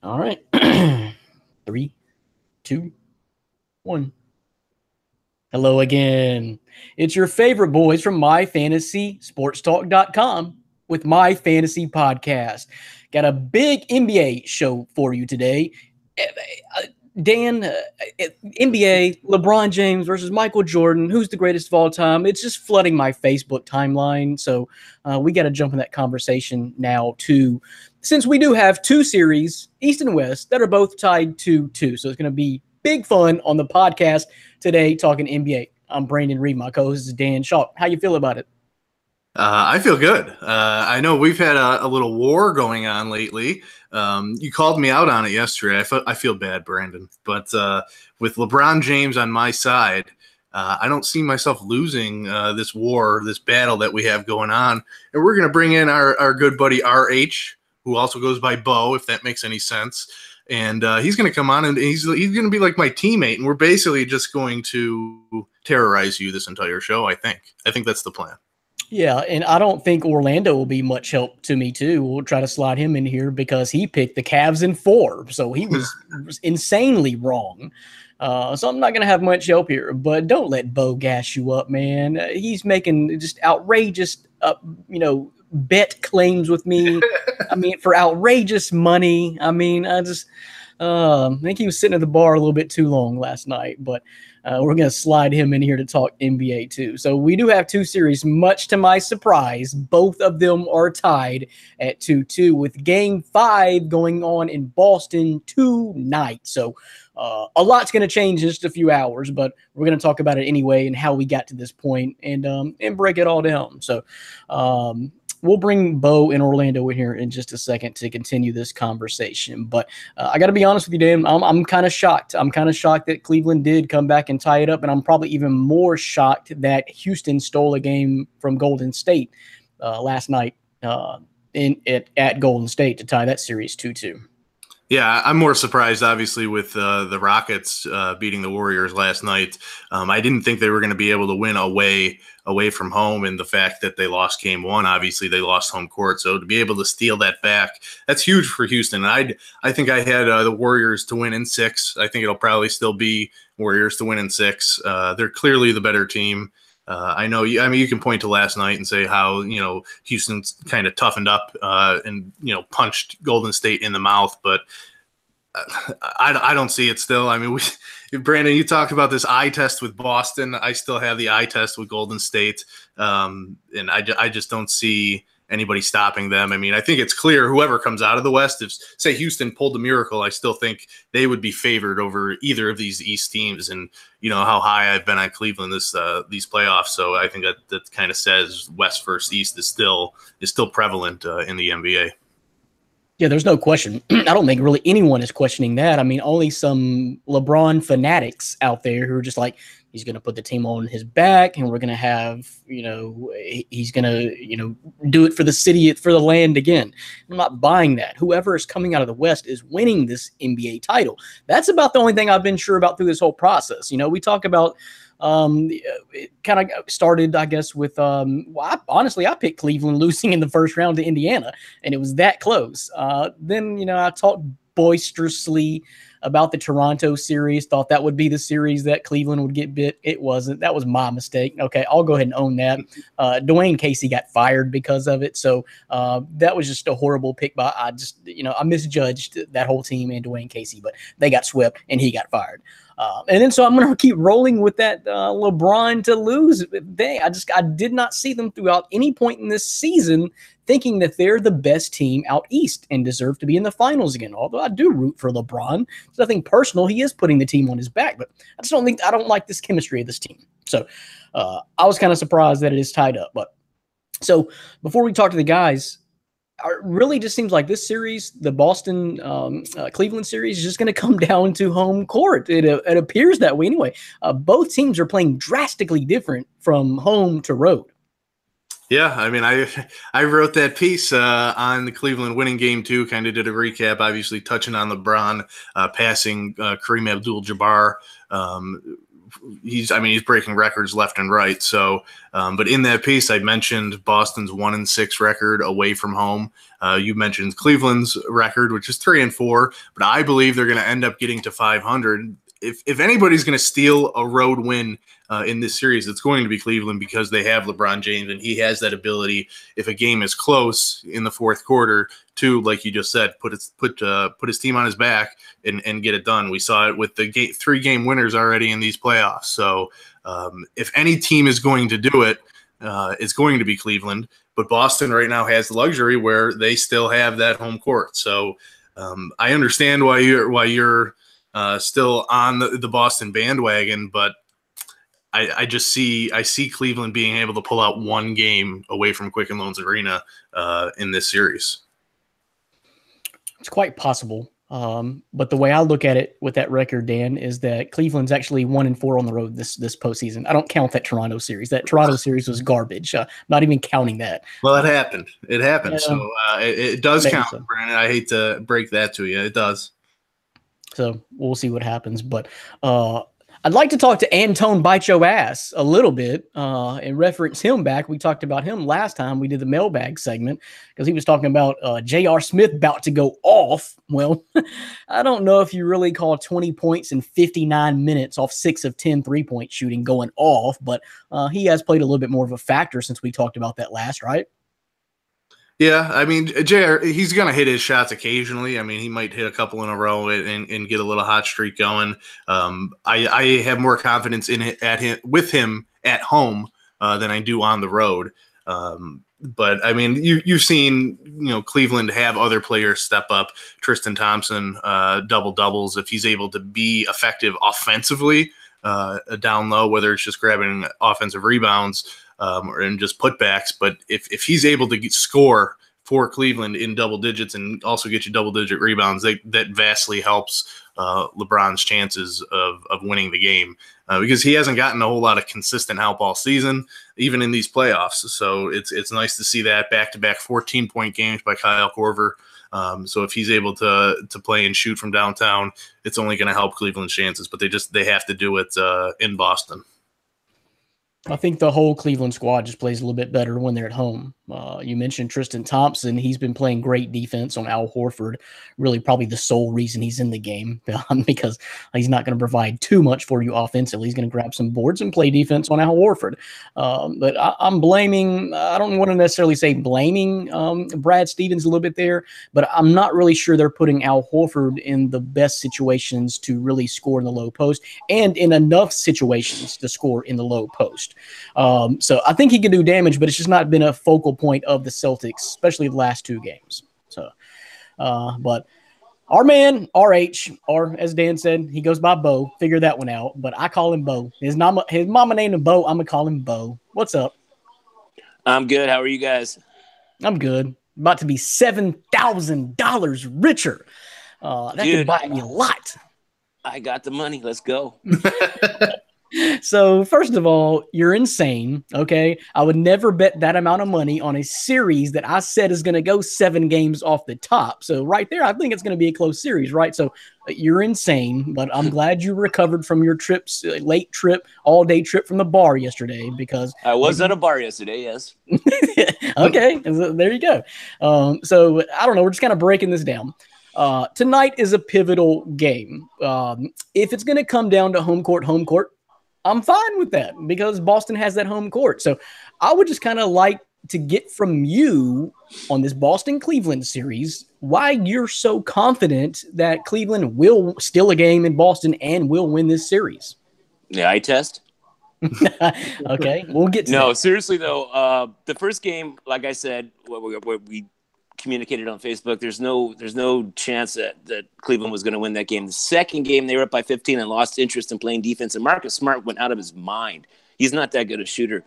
All right. 3, 2, 1. Hello again. It's your favorite boys from MyFantasySportsTalk.com with My Fantasy Podcast. Got a big NBA show for you today. Dan, NBA, LeBron James versus Michael Jordan. Who's the greatest of all time? It's just flooding my Facebook timeline. So we got to jump in that conversation now, too. Since we do have two series, East and West, that are both tied 2-2. So it's going to be big fun on the podcast today talking NBA. I'm Brandon Reed. My co-host is Dan Shaw. How you feel about it? I feel good. I know we've had a little war going on lately. You called me out on it yesterday. I feel bad, Brandon. But with LeBron James on my side, I don't see myself losing this war, this battle that we have going on. And we're going to bring in our good buddy RH, who also goes by Bo, if that makes any sense. And he's going to come on, and he's going to be like my teammate. And we're basically just going to terrorize you this entire show, I think. I think that's the plan. Yeah, and I don't think Orlando will be much help to me, too. We'll try to slide him in here because he picked the Cavs in 4, so he was insanely wrong. So I'm not going to have much help here, but don't let Bo gas you up, man. He's making just outrageous, bet claims with me. I mean, for outrageous money. I mean, I think he was sitting at the bar a little bit too long last night, but we're going to slide him in here to talk NBA too. So we do have two series. Much to my surprise, both of them are tied at 2-2 with Game 5 going on in Boston tonight. So a lot's going to change in just a few hours, but we're going to talk about it anyway and how we got to this point and break it all down. So we'll bring Bo and Orlando in here in just a second to continue this conversation. But I got to be honest with you, Dan, I'm kind of shocked. I'm kind of shocked that Cleveland did come back and tie it up, and I'm probably even more shocked that Houston stole a game from Golden State last night at Golden State to tie that series 2-2. Yeah, I'm more surprised, obviously, with the Rockets beating the Warriors last night. I didn't think they were going to be able to win away from home, and the fact that they lost Game 1, obviously they lost home court. So to be able to steal that back, that's huge for Houston. I think I had the Warriors to win in 6. I think it'll probably still be Warriors to win in 6. They're clearly the better team. I know. You can point to last night and say how Houston's kind of toughened up and punched Golden State in the mouth, but I don't see it still. I mean, Brandon, you talked about this eye test with Boston. I still have the eye test with Golden State, and I just don't see anybody stopping them. I mean, I think it's clear whoever comes out of the West, if, say, Houston pulled the miracle, I still think they would be favored over either of these East teams. And you know how high I've been on Cleveland these playoffs. So I think that kind of says West versus East is still prevalent in the NBA. Yeah, there's no question. I don't think really anyone is questioning that. I mean, only some LeBron fanatics out there who are just like, he's going to put the team on his back and we're going to have, he's going to, do it for the city, for the land again. I'm not buying that. Whoever is coming out of the West is winning this NBA title. That's about the only thing I've been sure about through this whole process. We talk about it kind of started, I guess, with I picked Cleveland losing in the first round to Indiana, and it was that close. Then I talked boisterously about the Toronto series, thought that would be the series that Cleveland would get bit. It wasn't. That was my mistake. Okay, I'll go ahead and own that. Dwayne Casey got fired because of it, so that was just a horrible pick. By I misjudged that whole team and Dwayne Casey, but they got swept and he got fired. And then so I'm going to keep rolling with that LeBron to lose thing. I did not see them throughout any point in this season thinking that they're the best team out East and deserve to be in the finals again. Although I do root for LeBron. It's nothing personal. He is putting the team on his back, but I don't like this chemistry of this team. So I was kind of surprised that it is tied up. But so before we talk to the guys, it really just seems like this series, the Boston Cleveland series, is just going to come down to home court. It appears that way anyway. Both teams are playing drastically different from home to road. Yeah, I mean, I wrote that piece on the Cleveland winning Game 2, kind of did a recap, obviously touching on LeBron passing Kareem Abdul-Jabbar he's breaking records left and right. So, but in that piece, I mentioned Boston's 1-6 record away from home. You mentioned Cleveland's record, which is 3-4, but I believe they're going to end up getting to 500. If anybody's going to steal a road win in this series, it's going to be Cleveland, because they have LeBron James, and he has that ability, if a game is close in the fourth quarter, to, like you just said, put his team on his back and get it done. We saw it with the 3-game winners already in these playoffs. So if any team is going to do it, it's going to be Cleveland. But Boston right now has the luxury where they still have that home court. So I understand why you're still on the Boston bandwagon, but I see Cleveland being able to pull out one game away from Quicken Loans Arena in this series. It's quite possible. But the way I look at it with that record, Dan, is that Cleveland's actually 1-4 on the road this postseason. I don't count that Toronto series. That Toronto series was garbage. Not even counting that. Well, it happened. Yeah. So it does count, so. Brandon. I hate to break that to you. It does. So we'll see what happens. But I'd like to talk to Antone Bite Your Ass a little bit and reference him back. We talked about him last time we did the mailbag segment, because he was talking about J.R. Smith about to go off. Well, I don't know if you really call 20 points in 59 minutes off 6 of 10 3-point shooting going off, but he has played a little bit more of a factor since we talked about that last, right? Yeah, I mean, JR, he's going to hit his shots occasionally. I mean, he might hit a couple in a row and get a little hot streak going. I have more confidence with him at home than I do on the road. But I mean, you've seen, Cleveland have other players step up. Tristan Thompson, double doubles, if he's able to be effective offensively down low, whether it's just grabbing offensive rebounds and just putbacks. But if he's able to score for Cleveland in double digits and also get you double-digit rebounds, that vastly helps LeBron's chances of winning the game because he hasn't gotten a whole lot of consistent help all season, even in these playoffs. So it's nice to see that back-to-back 14-point games by Kyle Korver. So if he's able to play and shoot from downtown, it's only going to help Cleveland's chances. But they have to do it in Boston. I think the whole Cleveland squad just plays a little bit better when they're at home. You mentioned Tristan Thompson. He's been playing great defense on Al Horford, really probably the sole reason he's in the game because he's not going to provide too much for you offensively. He's going to grab some boards and play defense on Al Horford. But I'm blaming – I don't want to necessarily say blaming Brad Stevens a little bit there, but I'm not really sure they're putting Al Horford in the best situations to really score in the low post and in enough situations to score in the low post. So I think he can do damage, but it's just not been a focal point of the Celtics, especially the last two games. So, but our man, RH, or as Dan said, he goes by Bo. Figure that one out. But I call him Bo. His mama named him Bo. I'm gonna call him Bo. What's up? I'm good. How are you guys? I'm good. About to be $7,000 richer. That could buy me a lot. I got the money. Let's go. So, first of all, you're insane, okay? I would never bet that amount of money on a series that I said is going to go 7 games off the top. So, right there, I think it's going to be a close series, right? So, you're insane, but I'm glad you recovered from your trips, late trip, all-day trip from the bar yesterday because – I was at a bar yesterday, yes. Okay, so there you go. So, I don't know. We're just kind of breaking this down. Tonight is a pivotal game. If it's going to come down to home court, I'm fine with that because Boston has that home court. So I would just kind of like to get from you on this Boston-Cleveland series why you're so confident that Cleveland will steal a game in Boston and will win this series. Yeah, I test. Okay, we'll get to that. Seriously, though, the first game, like I said, what we communicated on Facebook, there's no chance that Cleveland was going to win that game. The second game, they were up by 15 and lost interest in playing defense, and Marcus Smart went out of his mind. He's not that good a shooter.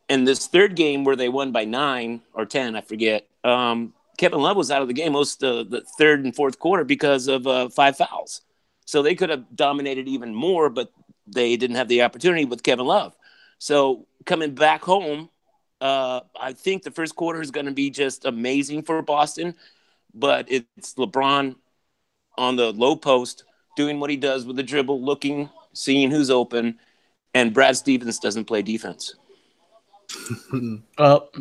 And this third game where they won by 9 or 10, I forget, Kevin Love was out of the game most of the third and fourth quarter because of 5 fouls. So they could have dominated even more, but they didn't have the opportunity with Kevin Love. So coming back home, I think the first quarter is going to be just amazing for Boston, but it's LeBron on the low post doing what he does with the dribble, looking, seeing who's open, And Brad Stevens doesn't play defense.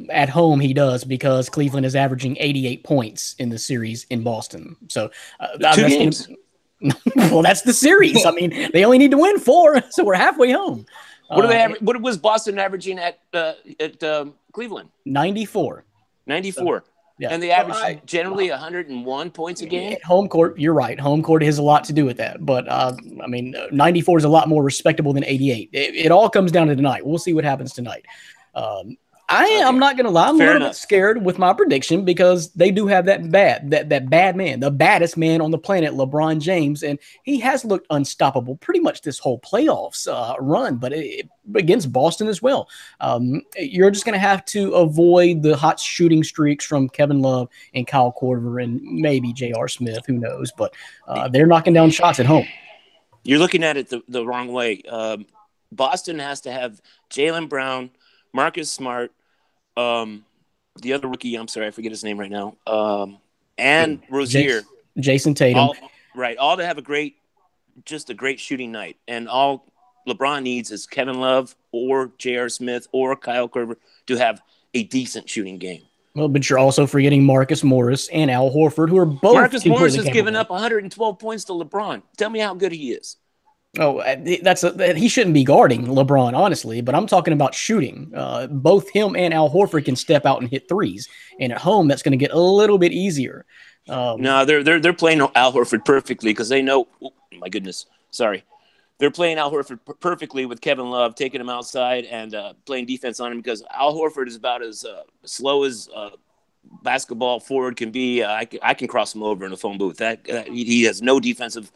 At home, he does because Cleveland is averaging 88 points in the series in Boston. So, 2 games. Well, that's the series. I mean, they only need to win 4, so we're halfway home. What do they what was Boston averaging at Cleveland? 94. 94. Yeah. And they average generally 101 points a game. At home court, you're right. Home court has a lot to do with that. But, 94 is a lot more respectable than 88. It all comes down to tonight. We'll see what happens tonight. I'm not going to lie. I'm a little bit scared with my prediction because they do have that bad man, the baddest man on the planet, LeBron James, and he has looked unstoppable pretty much this whole playoffs run, but against Boston as well. You're just going to have to avoid the hot shooting streaks from Kevin Love and Kyle Korver and maybe J.R. Smith, who knows, but they're knocking down shots at home. You're looking at it the wrong way. Boston has to have Jaylen Brown, Marcus Smart, the other rookie, I'm sorry, I forget his name right now, and Rozier. Jason Tatum. All to have a great shooting night. And all LeBron needs is Kevin Love or J.R. Smith or Kyle Korver to have a decent shooting game. Well, but you're also forgetting Marcus Morris and Al Horford, who are both Marcus Morris has given up 112 points to LeBron. Tell me how good he is. Oh, he shouldn't be guarding LeBron, honestly, but I'm talking about shooting. Both him and Al Horford can step out and hit threes, and at home that's going to get a little bit easier. No, they're playing Al Horford perfectly because they know. Oh, my goodness, sorry, they're playing Al Horford perfectly with Kevin Love taking him outside and playing defense on him because Al Horford is about as slow as basketball forward can be. I can cross him over in a phone booth. He has no defensive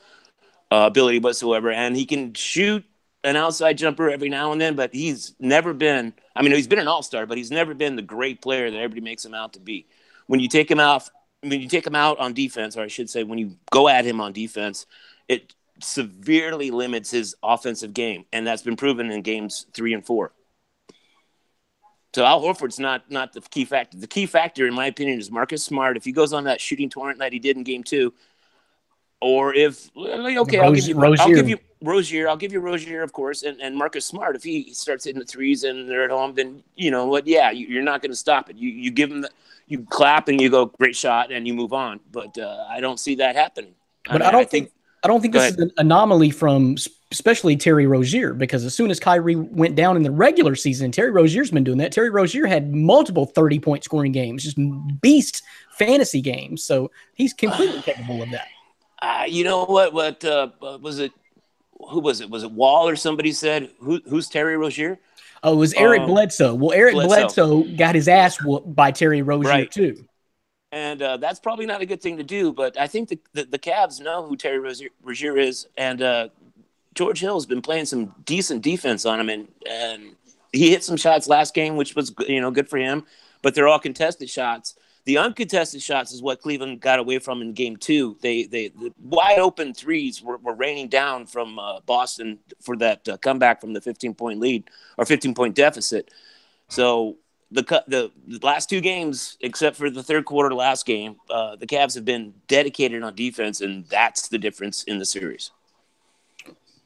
ability whatsoever, and he can shoot an outside jumper every now and then, but he's never been – he's been an all-star, but he's never been the great player that everybody makes him out to be. When you take him out on defense, or I should say when you go at him on defense, it severely limits his offensive game, and that's been proven in games 3 and 4. So Al Horford's not the key factor. The key factor, in my opinion, is Marcus Smart. If he goes on that shooting torrent that he did in game 2, or if I'll give you Rozier, of course, and Marcus Smart. If he starts hitting the threes and they're at home, then you know what? Yeah, you're not going to stop it. You give him you clap and you go great shot and you move on. But I don't see that happening. But I don't think this is an anomaly from especially Terry Rozier, because as soon as Kyrie went down in the regular season, Terry Rozier's been doing that. Terry Rozier had multiple 30-point scoring games, just beast fantasy games. So he's completely capable of that. You know what? What was it? Who was it? Was it Wall or somebody said who's Terry Rozier? Oh, it was Eric Bledsoe. Well, Eric Bledsoe got his ass whooped by Terry Rozier too, and that's probably not a good thing to do. But I think the Cavs know who Terry Rozier is, and George Hill's been playing some decent defense on him, and he hit some shots last game, which was good for him. But they're all contested shots. The uncontested shots is what Cleveland got away from in game 2. The wide open threes were raining down from Boston for that comeback from the 15-point lead or 15-point deficit. So the last 2 games, except for the third quarter last game, the Cavs have been dedicated on defense, and that's the difference in the series.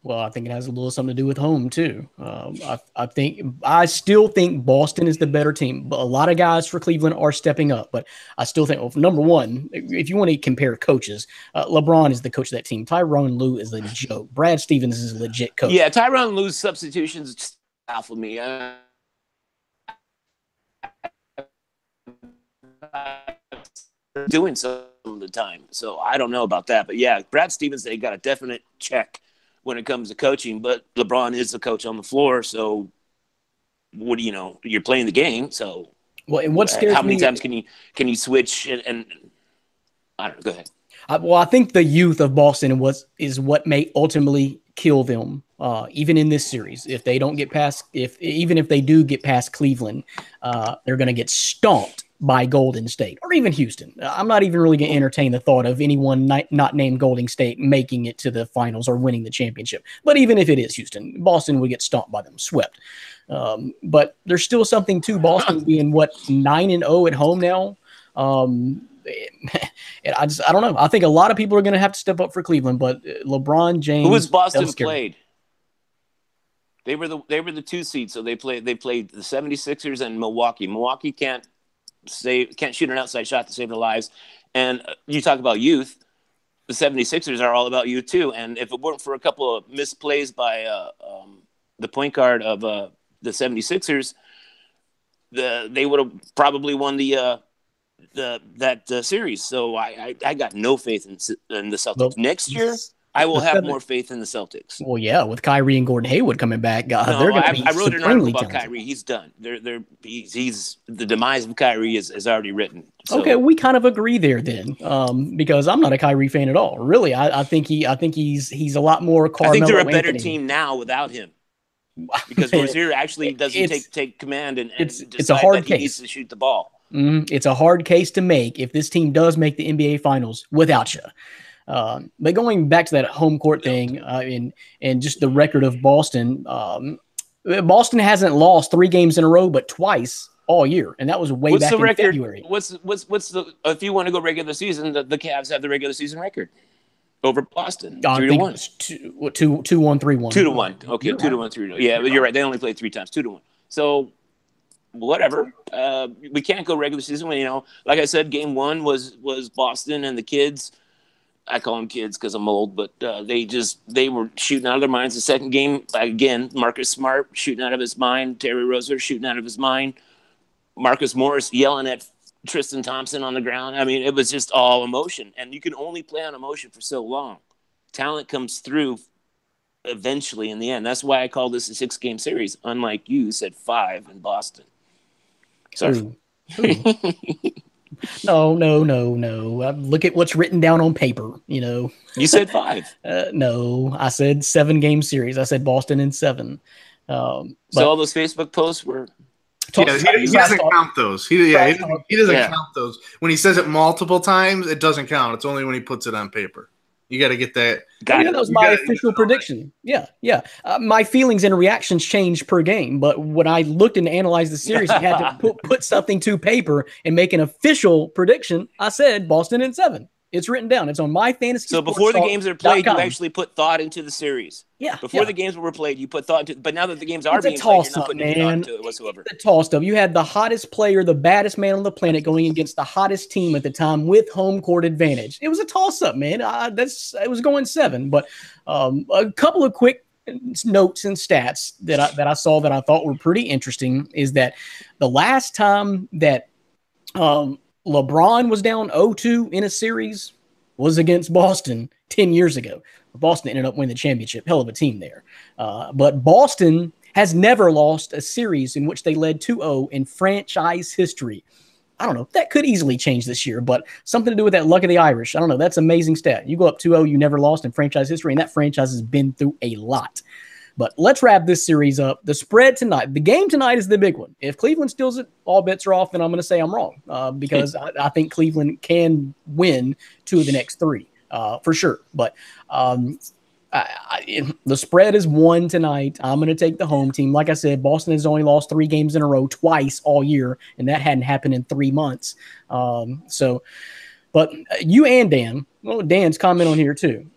Well, I think it has a little something to do with home too. I still think Boston is the better team, but a lot of guys for Cleveland are stepping up. But I still think, number one, if you want to compare coaches, LeBron is the coach of that team. Tyronn Lue is a joke. Brad Stevens is a legit coach. Yeah, Tyronn Lue's substitutions baffle me. Doing some of the time, so I don't know about that. But yeah, Brad Stevens, they got a definite check when it comes to coaching, but LeBron is the coach on the floor. So what do you know? You're playing the game. So and what scares me? How many times can you switch? And I don't know. Go ahead. I think the youth of Boston is what may ultimately kill them, even in this series. If they don't get past, even if they do get past Cleveland, they're going to get stomped by Golden State or even Houston. I'm not even really going to entertain the thought of anyone not named Golden State making it to the finals or winning the championship. But even if it is Houston, Boston would get stomped by them, swept. But there's still something to Boston being 9-0 at home now. I don't know. I think a lot of people are going to have to step up for Cleveland, but LeBron James. Who has Boston played? They were the 2 seed, so they played the 76ers and Milwaukee. Milwaukee can't shoot an outside shot to save their lives. And you talk about youth, the 76ers are all about youth too. And if it weren't for a couple of misplays by the point guard of the 76ers, they would have probably won that series. So I got no faith in the Celtics. Well, next year, I will have more faith in the Celtics. Well, yeah, with Kyrie and Gordon Hayward coming back, they're going to be I wrote an article about talented. Kyrie. He's done. He's the demise of Kyrie is already written. So. Okay, we kind of agree there then, because I'm not a Kyrie fan at all. Really, I think he's a lot more Carmelo I think they're a better Anthony. team now without him, because Rozier actually doesn't take command and it's a hard that case. He needs to shoot the ball. It's a hard case to make if this team does make the NBA Finals without you. But going back to that home court thing and just the record of Boston, Boston hasn't lost 3 games in a row, but twice all year, and that was way back in February. What's the if you want to go regular season, the Cavs have the regular season record over Boston, 3-1, 2-1, 3-1, 2-1. Okay, 2-1, 3-1. Yeah, but you're right. They only played 3 times, 2-1. So whatever. We can't go regular season when like I said, game 1 was Boston and the kids. I call them kids because I'm old, but they were shooting out of their minds. The second game, again, Marcus Smart shooting out of his mind, Terry Rozier shooting out of his mind, Marcus Morris yelling at Tristan Thompson on the ground. I mean, it was just all emotion, and you can only play on emotion for so long. Talent comes through eventually in the end. That's why I call this a 6-game series, unlike you said 5 in Boston. Sorry. No. Look at what's written down on paper. You said 5. No, I said 7-game series. I said Boston in 7. So all those Facebook posts were. He doesn't count those. He doesn't count those. When he says it multiple times, it doesn't count. It's only when he puts it on paper. You got to get that. That was my official prediction. Yeah. My feelings and reactions changed per game, but when I looked and analyzed the series, I had to put something to paper and make an official prediction. I said Boston in 7. It's written down. It's on my fantasy. So before the games are played, you actually put thought into the series. Yeah. Before the games were played, you put thought into. But now that the games are being played, you're not putting any thought into it whatsoever. It's a toss-up. You had the hottest player, the baddest man on the planet, going against the hottest team at the time with home court advantage. It was a toss-up, man. It was going 7. But a couple of quick notes and stats that I saw that I thought were pretty interesting is that the last time that LeBron was down 0-2 in a series was against Boston 10 years ago. Boston ended up winning the championship. Hell of a team there. But Boston has never lost a series in which they led 2-0 in franchise history. I don't know. That could easily change this year, but something to do with that luck of the Irish. I don't know. That's an amazing stat. You go up 2-0, you never lost in franchise history, and that franchise has been through a lot. But let's wrap this series up. The spread tonight, the game tonight is the big one. If Cleveland steals it, all bets are off, and I'm going to say I'm wrong because I think Cleveland can win 2 of the next 3 for sure. But the spread is 1 tonight. I'm going to take the home team. Like I said, Boston has only lost 3 games in a row twice all year, and that hadn't happened in 3 months. But you and Dan, well, Dan's comment on here too.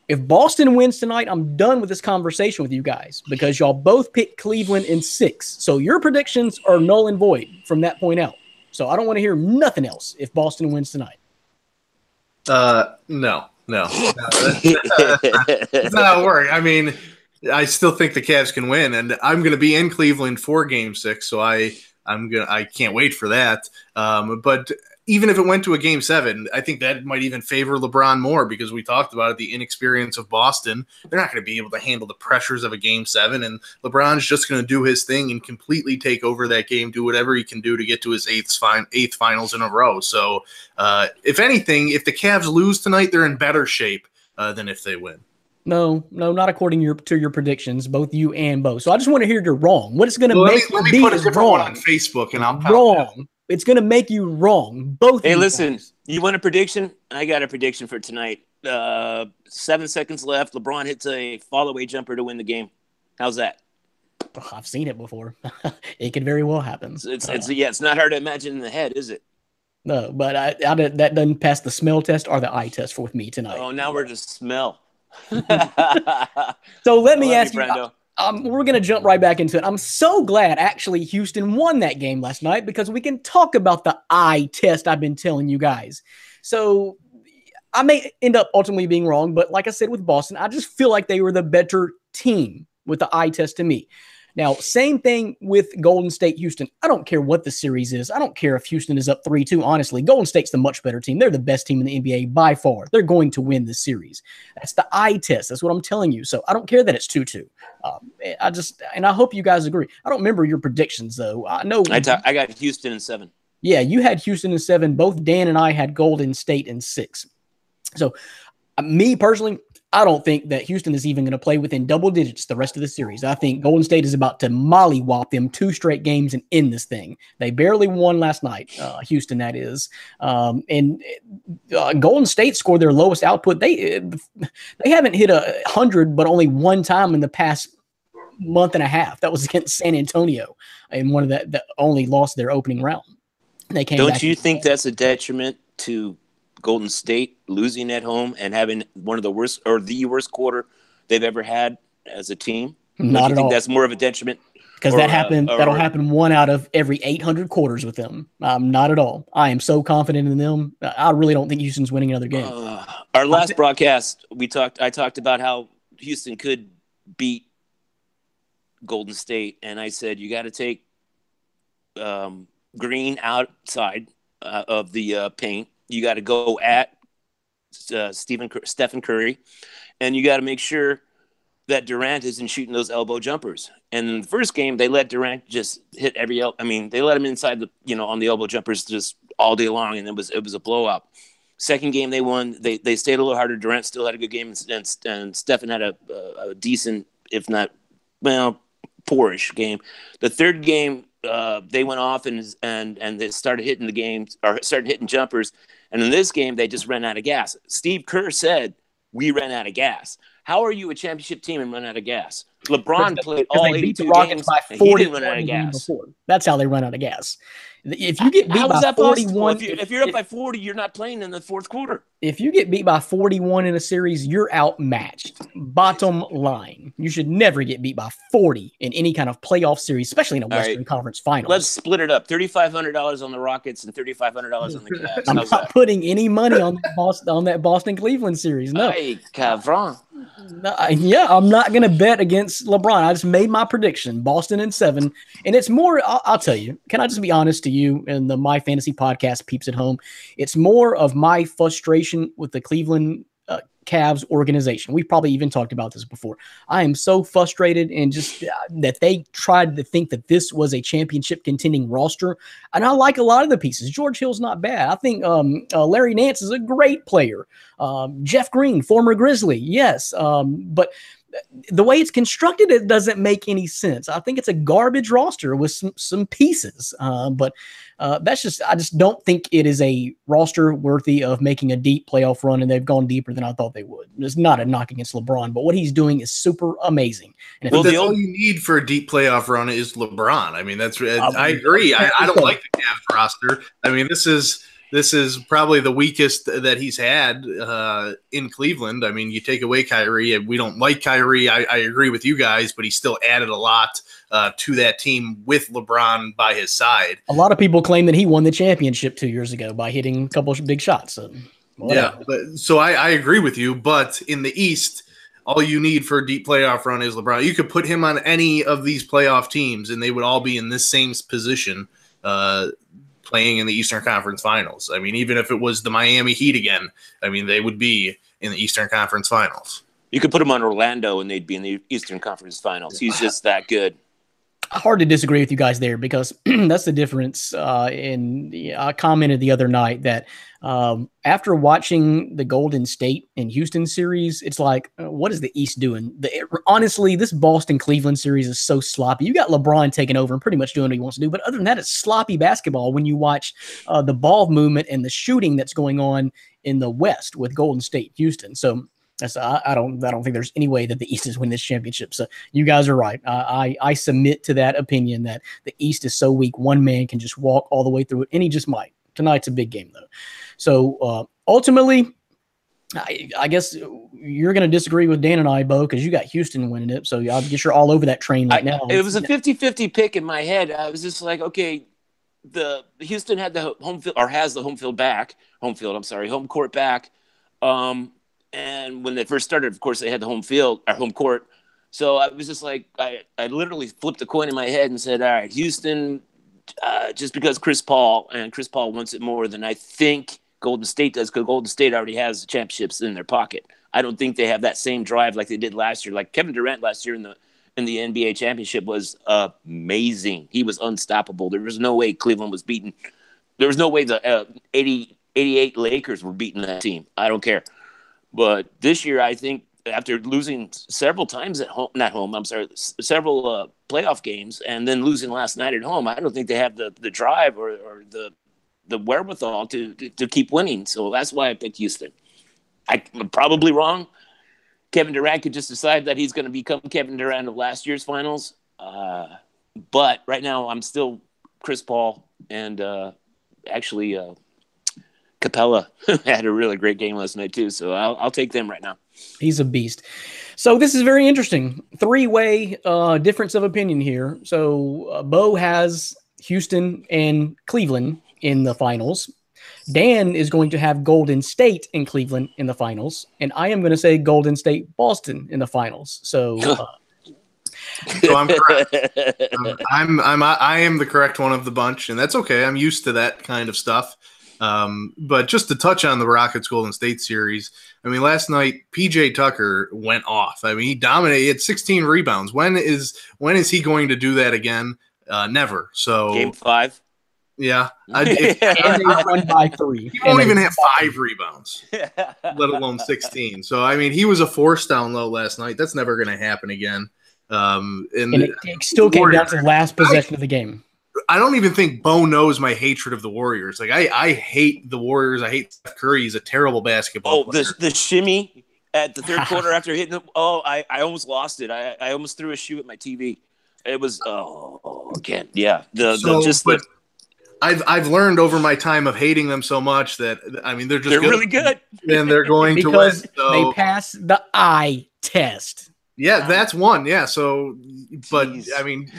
If Boston wins tonight, I'm done with this conversation with you guys because y'all both picked Cleveland in 6. So your predictions are null and void from that point out. So I don't want to hear nothing else if Boston wins tonight. No. That's not how it works. I mean, I still think the Cavs can win, and I'm going to be in Cleveland for Game 6, so I can't wait for that. But even if it went to a Game 7, I think that might even favor LeBron more because we talked about it, the inexperience of Boston. They're not going to be able to handle the pressures of a Game 7, and LeBron's just going to do his thing and completely take over that game, do whatever he can do to get to his eighth finals in a row. So if anything, if the Cavs lose tonight, they're in better shape than if they win. No, not according to your predictions, both you and Bo. So I just want to hear you're wrong. What it's going to make let me you put be a is different wrong. one on Facebook, and I'll wrong. It's going to make you wrong. Both. Hey, of you listen, guys. you want a prediction? I got a prediction for tonight. 7 seconds left. LeBron hits a fall-away jumper to win the game. How's that? I've seen it before. It could very well happen. It's not hard to imagine in the head, is it? No, but that doesn't pass the smell test or the eye test with me tonight. Oh, now we're just smell. So let me ask you. Brando. we're going to jump right back into it. I'm so glad actually Houston won that game last night because we can talk about the eye test I've been telling you guys. So I may end up ultimately being wrong, but like I said with Boston, I just feel like they were the better team with the eye test to me. Now, same thing with Golden State Houston. I don't care what the series is. I don't care if Houston is up 3-2. Honestly, Golden State's the much better team. They're the best team in the NBA by far. They're going to win this series. That's the eye test. That's what I'm telling you. So I don't care that it's 2-2. I hope you guys agree. I don't remember your predictions though. I know I got Houston in 7. Yeah, you had Houston in 7. Both Dan and I had Golden State in 6. So me personally, I don't think that Houston is even going to play within double digits the rest of the series. I think Golden State is about to mollywop them 2 straight games and end this thing. They barely won last night, Houston, that is. Golden State scored their lowest output. They haven't hit 100, but only one time in the past month and a half. That was against San Antonio, and one of that only lost their opening round. They came. Don't you think that's a detriment to Golden State losing at home and having one of the worst or the worst quarter they've ever had as a team? Not at all. That's more of a detriment because that'll happen 1 out of every 800 quarters with them. Not at all. I am so confident in them. I really don't think Houston's winning another game. Our last broadcast, I talked about how Houston could beat Golden State, and I said you got to take Green outside of the paint. You got to go at Stephen Curry, and you got to make sure that Durant isn't shooting those elbow jumpers. And in the first game, they let Durant just hit they let him inside on the elbow jumpers just all day long, and it was a blowout. Second game they won. They stayed a little harder. Durant still had a good game, and Stephen had a decent, if not poorish game. The third game, they went off and they started hitting jumpers. And in this game, they just ran out of gas. Steve Kerr said, "We ran out of gas." How are you a championship team and run out of gas? LeBron played all 82 games by 40 and he didn't run out of gas. That's how they run out of gas. If you get beat by 41, if you're up by 40, you're not playing in the fourth quarter. If you get beat by 41 in a series, you're outmatched. Bottom line, you should never get beat by 40 in any kind of playoff series, especially in a Western Conference Finals. Let's split it up: $3,500 on the Rockets and $3,500 on the Cavs. I'm not putting any money on that Boston Cleveland series. No, hey, Cavron. Yeah, I'm not going to bet against LeBron. I just made my prediction, Boston in 7. And it's more, I'll tell you, can I just be honest to you and the My Fantasy Podcast peeps at home? It's more of my frustration with the Cleveland Cavs organization. We've probably even talked about this before. I am so frustrated and just that they tried to think that this was a championship contending roster. And I like a lot of the pieces. George Hill's not bad. I think Larry Nance is a great player. Jeff Green, former Grizzly. Yes. But the way it's constructed, it doesn't make any sense. I think it's a garbage roster with some pieces. But that's just, I just don't think it is a roster worthy of making a deep playoff run, and they've gone deeper than I thought they would. It's not a knock against LeBron, but what he's doing is super amazing. And that's all you need for a deep playoff run is LeBron. I mean, I agree. I don't like the Cavs roster. I mean, this is probably the weakest that he's had in Cleveland. I mean, you take away Kyrie. We don't like Kyrie. I agree with you guys, but he still added a lot to that team with LeBron by his side. A lot of people claim that he won the championship 2 years ago by hitting a couple of big shots. So, yeah, so I agree with you. But in the East, all you need for a deep playoff run is LeBron. You could put him on any of these playoff teams, and they would all be in this same position playing in the Eastern Conference Finals. I mean, even if it was the Miami Heat again, I mean, they would be in the Eastern Conference Finals. You could put him on Orlando, and they'd be in the Eastern Conference Finals. He's just that good. Hard to disagree with you guys there because that's the difference. I commented the other night that after watching the Golden State and Houston series, it's like, what is the East doing? Honestly, this Boston-Cleveland series is so sloppy. You got LeBron taking over and pretty much doing what he wants to do. But other than that, it's sloppy basketball when you watch the ball movement and the shooting that's going on in the West with Golden State, Houston. So I don't think there's any way that the East is winning this championship. So you guys are right. I submit to that opinion that the East is so weak, one man can just walk all the way through it, and he just might. Tonight's a big game, though. So ultimately, I guess you're going to disagree with Dan and I, Bo, because you got Houston winning it. So I guess you're all over that train right now. It was a 50-50 pick in my head. I was just like, okay, the Houston had the home field, or has the home court back. And when they first started, of course, they had the home court. So I was just like, I literally flipped a coin in my head and said, all right, Houston, just because Chris Paul wants it more than I think Golden State does, because Golden State already has the championships in their pocket. I don't think they have that same drive like they did last year. Like Kevin Durant last year in the NBA championship was amazing. He was unstoppable. There was no way Cleveland was beaten. There was no way the 88 Lakers were beating that team. I don't care. But this year, I think after losing several times several playoff games, and then losing last night at home, I don't think they have the drive or the wherewithal to keep winning. So that's why I picked Houston. I'm probably wrong. Kevin Durant could just decide that he's going to become Kevin Durant of last year's finals. But right now I'm still Chris Paul, and actually Capella had a really great game last night too. So I'll take them right now. He's a beast. So this is very interesting. Three-way difference of opinion here. So Bo has Houston and Cleveland in the finals. Dan is going to have Golden State and Cleveland in the finals, and I am going to say Golden State, Boston in the finals. So, so I'm correct. I am the correct one of the bunch, and that's okay. I'm used to that kind of stuff. But just to touch on the Rockets Golden State series, I mean, last night PJ Tucker went off. I mean, he dominated. He had 16 rebounds. When is he going to do that again? Never. So Game 5. Yeah, and they won by 3. He won't even have 5 rebounds, let alone 16. So I mean, he was a force down low last night. That's never going to happen again. And it still came down to the last possession of the game. I don't even think Bo knows my hatred of the Warriors. Like I hate the Warriors. I hate Steph Curry. He's a terrible basketball player. The shimmy at the third quarter after hitting them. Oh, I almost lost it. I almost threw a shoe at my TV. It was again. Yeah. I've learned over my time of hating them so much that I mean they're really good, and they're going to win. So. They pass the eye test. Yeah, that's one. Yeah, so but jeez. I mean,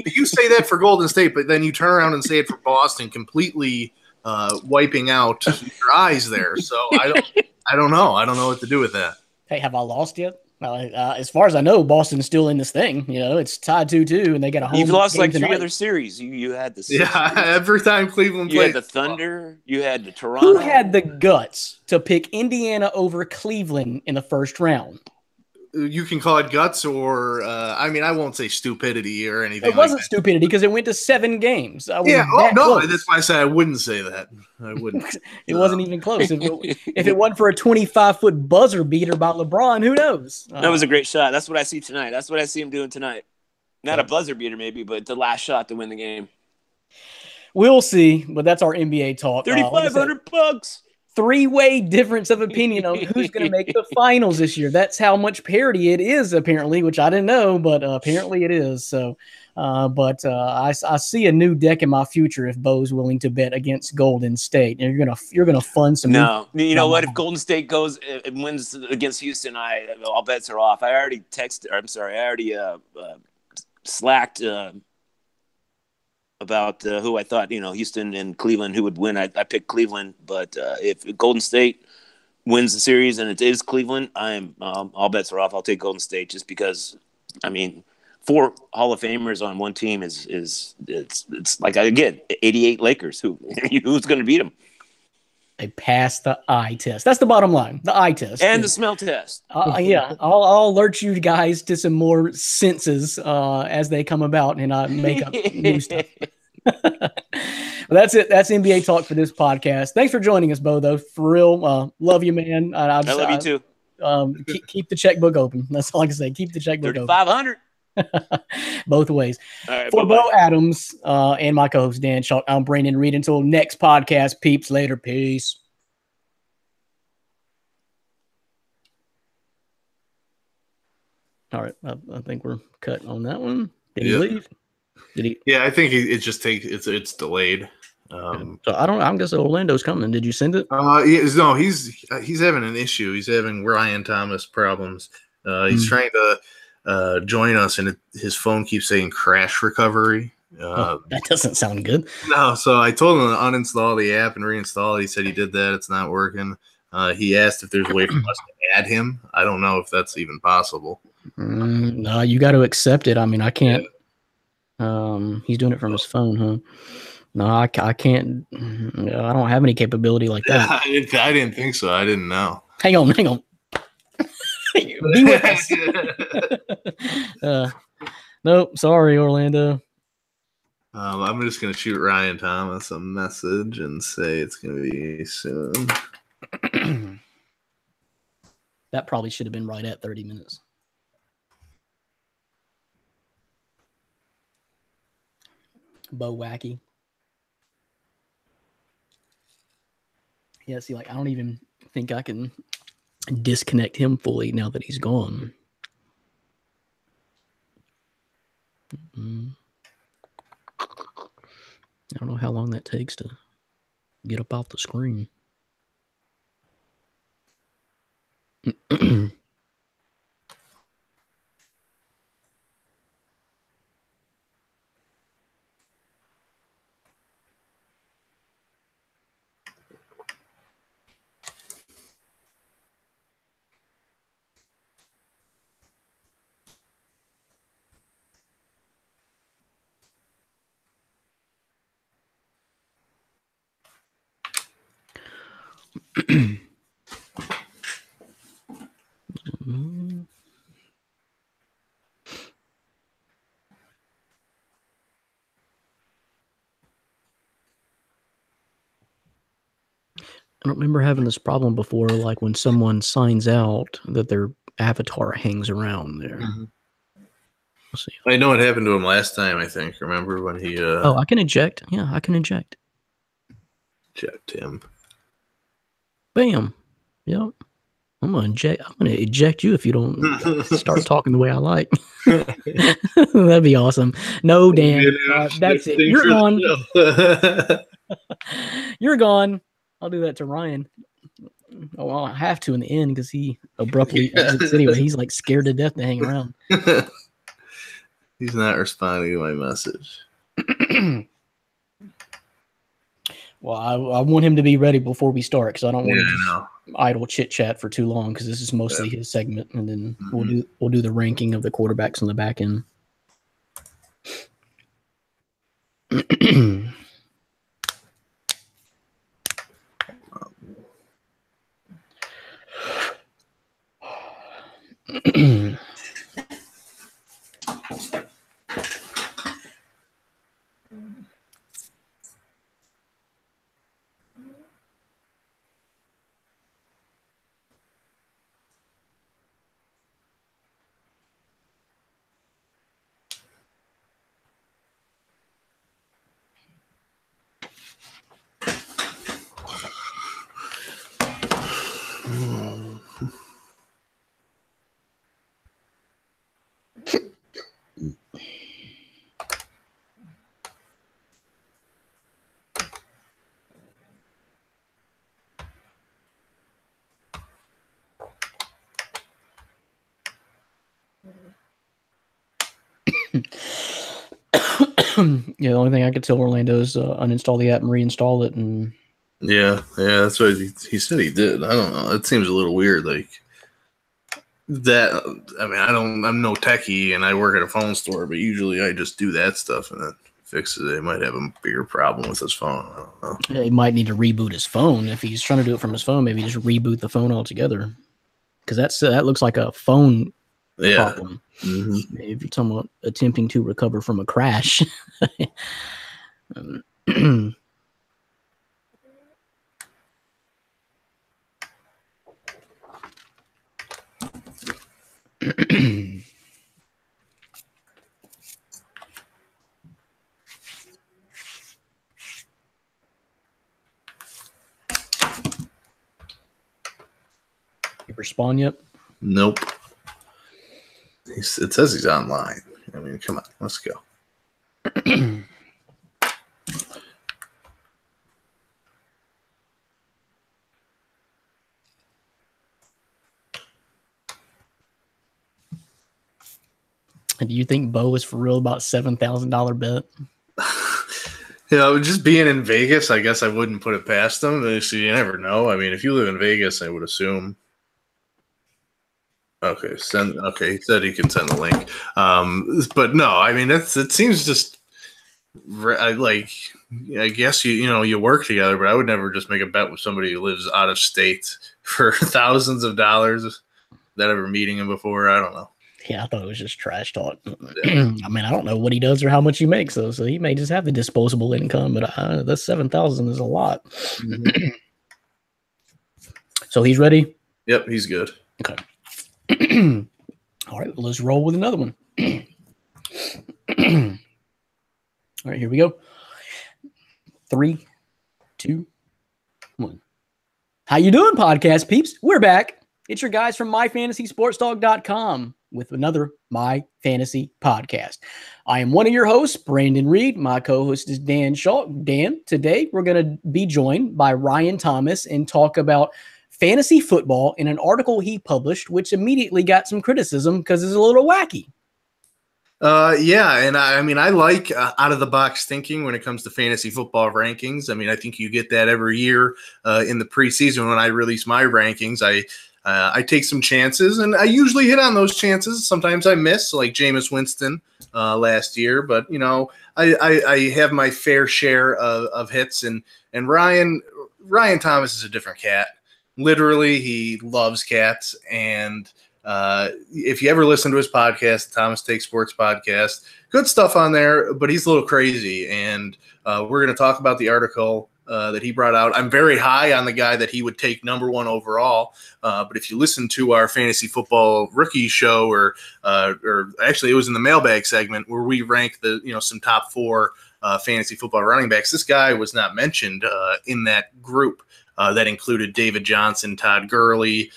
you say that for Golden State, but then you turn around and say it for Boston, completely wiping out your eyes there. So I don't know. I don't know what to do with that. Hey, have I lost yet? Well, as far as I know, Boston's still in this thing. You know, it's tied 2-2, and they got a home. You've lost like tonight. 3 other series. You had the every time Cleveland played. You had the Thunder. You had the Toronto. Who had the guts to pick Indiana over Cleveland in the first round? You can call it guts, or I mean, I won't say stupidity or anything. It wasn't stupidity because it went to 7 games. Yeah, no, that's why I said I wouldn't say that. I wouldn't. It wasn't even close. If it wasn't for a 25-foot buzzer beater by LeBron, who knows? That was a great shot. That's what I see tonight. That's what I see him doing tonight. Not a buzzer beater, maybe, but the last shot to win the game. We'll see, but that's our NBA talk. $3,500. 3-way difference of opinion on who's going to make the finals this year. That's how much parity it is, apparently, which I didn't know, but apparently it is. So, I see a new deck in my future if Bo's willing to bet against Golden State. And you're gonna fund some. No, you know what? If Golden State goes and wins against Houston, all bets are off. I already slacked. About who I thought, Houston and Cleveland, who would win. I picked Cleveland, but if Golden State wins the series and it is Cleveland, all bets are off. I'll take Golden State just because, I mean, 4 Hall of Famers on one team is it's like, again, 88 Lakers. Who's going to beat them? They pass the eye test. That's the bottom line. The eye test and the smell test. Yeah, I'll alert you guys to some more senses as they come about, and I make up new stuff. Well, that's it. That's NBA talk for this podcast. Thanks for joining us, Bo. Though, for real, love you, man. I love you too. Keep the checkbook open. That's all I can say. Keep the checkbook open. 3,500. Both ways. Right, for Bo Adams and my co-host Dan Chalk, I'm Brandon Reed. Until next podcast, peeps. Later. Peace. All right, I think we're cut on that one. Did he leave? Did he? Yeah, I think it's delayed. So I'm guessing Orlando's coming. Did you send it? No, he's having an issue. He's having Ryan Thomas problems. He's trying to join us, and his phone keeps saying crash recovery. That doesn't sound good. No, so I told him to uninstall the app and reinstall it. He said he did that. It's not working. He asked if there's a way for us to add him. I don't know if that's even possible. No, you got to accept it. I mean, I can't. He's doing it from his phone, huh? No, I can't. I don't have any capability like that. I didn't think so. I didn't know. Hang on. Be with us. Nope. Sorry, Orlando. I'm just going to shoot Ryan Thomas a message and say it's going to be soon. That probably should have been right at 30 minutes. Bo Wacky. Yeah, see, like, I don't even think I can disconnect him fully now that he's gone. I don't know how long that takes to get up off the screen. I don't remember having this problem before, like when someone signs out that their avatar hangs around there. Mm-hmm. Let's see. I know it happened to him last time, I think. Remember when he... Oh, I can eject. Yeah, I can eject. Eject him. Bam. Yep. I'm gonna eject you if you don't start talking the way I like. That'd be awesome. No, Dan. That's it. You're gone. You're gone. I'll do that to Ryan. Oh, well, I have to in the end because he abruptly exits anyway. He's like scared to death to hang around. He's not responding to my message. Well, I want him to be ready before we start because I don't want to idle chit chat for too long because this is mostly his segment, and then we'll do the ranking of the quarterbacks on the back end. Yeah, the only thing I could tell Orlando is uninstall the app and reinstall it. And yeah, that's what he said he did. I don't know. It seems a little weird, like that. I mean, I'm no techie, and I work at a phone store, but usually I just do that stuff and then fix it. They might have a bigger problem with his phone. I don't know. Yeah, he might need to reboot his phone. If he's trying to do it from his phone, maybe just reboot the phone altogether, because that looks like a phone problem. Mm-hmm. If you're talking about attempting to recover from a crash. You respond yet? Nope. It says he's online. I mean, come on, let's go. Do you think Bo is for real about $7,000 bet? Just being in Vegas, I guess I wouldn't put it past them. So you never know. I mean, if you live in Vegas, I would assume. Okay, he said he can send the link. But no, I mean, it seems just like, I guess you work together, but I would never just make a bet with somebody who lives out of state for thousands of dollars without ever meeting him before. I don't know. Yeah, I thought it was just trash talk. I mean, I don't know what he does or how much he makes, though. So he may just have the disposable income, but that $7,000 is a lot. Mm-hmm. So he's ready? Yep, he's good. Okay. All right, well, let's roll with another one. All right, here we go. 3, 2, 1. How you doing, podcast peeps? We're back. It's your guys from MyFantasySportsDog.com with another My Fantasy podcast. I am one of your hosts, Brandon Reed. My co-host is Dan Shaw. Dan, today we're going to be joined by Ryan Thomas and talk about fantasy football in an article he published, which immediately got some criticism because it's a little wacky. Yeah, and I mean, I like out-of-the-box thinking when it comes to fantasy football rankings. I mean, I think you get that every year in the preseason when I release my rankings. I take some chances, and I usually hit on those chances. Sometimes I miss, like Jameis Winston last year, but I have my fair share of hits. And Ryan Thomas is a different cat. Literally, he loves cats. And if you ever listen to his podcast, Thomas Take Sports podcast, good stuff on there, but he's a little crazy. And we're going to talk about the article that he brought out. I'm very high on the guy that he would take number 1 overall. But if you listen to our fantasy football rookie show, or actually it was in the mailbag segment where we rank some top 4 fantasy football running backs, this guy was not mentioned in that group. That included David Johnson, Todd Gurley,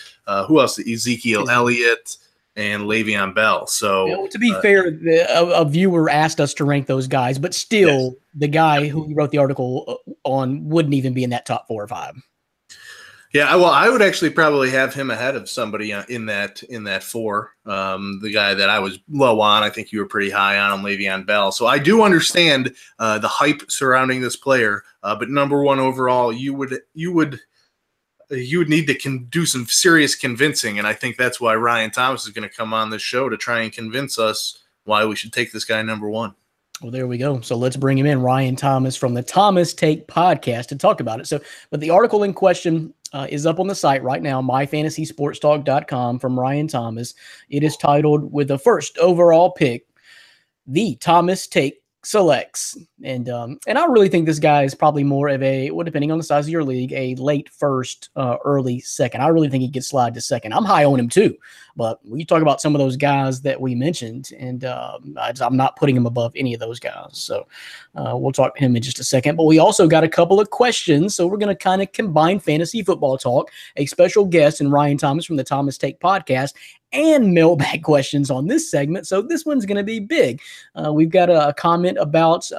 who else? Ezekiel Elliott, and Le'Veon Bell. So, to be fair, a viewer asked us to rank those guys, but still, yes, the guy who wrote the article on wouldn't even be in that top 4 or 5. Yeah, well, I would actually probably have him ahead of somebody in that 4. The guy that I was low on, I think you were pretty high on him, Le'Veon Bell. So I do understand the hype surrounding this player, but number 1 overall, you would need to do some serious convincing, and I think that's why Ryan Thomas is going to come on this show to try and convince us why we should take this guy number 1. Well, there we go. So let's bring him in, Ryan Thomas from the Thomas Take podcast, to talk about it. But the article in question is up on the site right now, MyFantasySportsDog.com, from Ryan Thomas. It is titled, "With the first overall pick, the Thomas Take selects." And I really think this guy is probably more of a, well, depending on the size of your league, a late first, early second. I really think he gets slide to second. I'm high on him too, but we talk about some of those guys that we mentioned, and I'm not putting him above any of those guys. So we'll talk to him in just a second. But we also got a couple of questions, so we're going to kind of combine fantasy football talk, a special guest in Ryan Thomas from the Thomas Take podcast, and mailbag questions on this segment. So this one's going to be big. We've got a comment about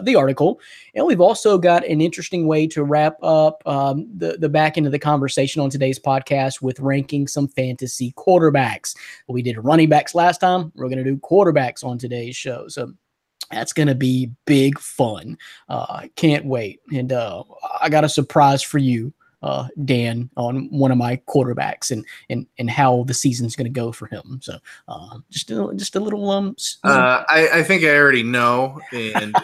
the article, and we've also got an interesting way to wrap up the back end of the conversation on today's podcast with ranking some fantasy quarterbacks. We did running backs last time. We're going to do quarterbacks on today's show. So that's going to be big fun. Can't wait. And I got a surprise for you, Dan, on one of my quarterbacks and how the season's going to go for him. So just a little I think I already know, and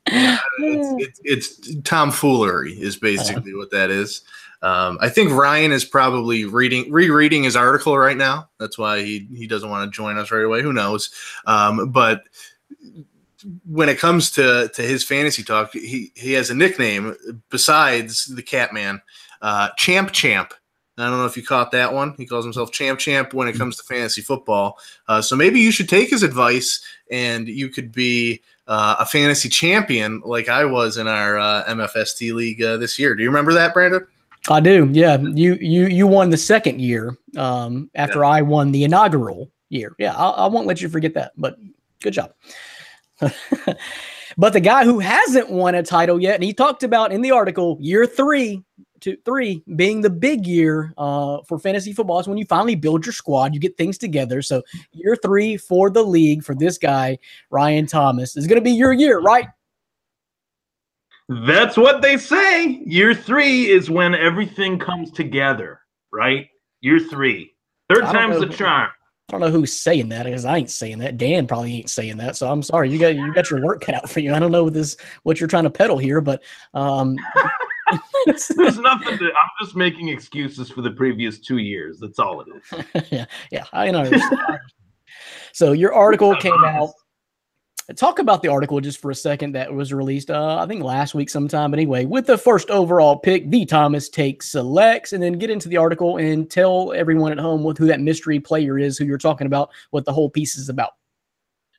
it's tomfoolery is basically what that is. I think Ryan is probably rereading his article right now. That's why he doesn't want to join us right away. Who knows? But when it comes to his fantasy talk, he has a nickname besides the Catman. Champ. I don't know if you caught that one. He calls himself Champ when it comes to fantasy football. So maybe you should take his advice, and you could be a fantasy champion like I was in our MFST league this year. Do you remember that, Brandon? I do. Yeah, you won the second year after I won the inaugural year. Yeah, I won't let you forget that. But good job. But the guy who hasn't won a title yet, and he talked about in the article, year 3, 3 being the big year for fantasy football is when you finally build your squad, you get things together. So year 3 for the league for this guy, Ryan Thomas, is going to be your year, right? That's what they say. Year 3 is when everything comes together, right? Year 3. Third time's the charm. I don't know who's saying that because I ain't saying that. Dan probably ain't saying that. So I'm sorry. You got your work cut out for you. I don't know what you're trying to peddle here, but there's nothing to. I'm just making excuses for the previous 2 years. That's all it is. yeah. I know. So your article came out. Talk about the article just for a second that was released, I think last week sometime. But anyway, with the first overall pick, the Thomas Take selects, and then get into the article and tell everyone at home who that mystery player is, who you're talking about, what the whole piece is about.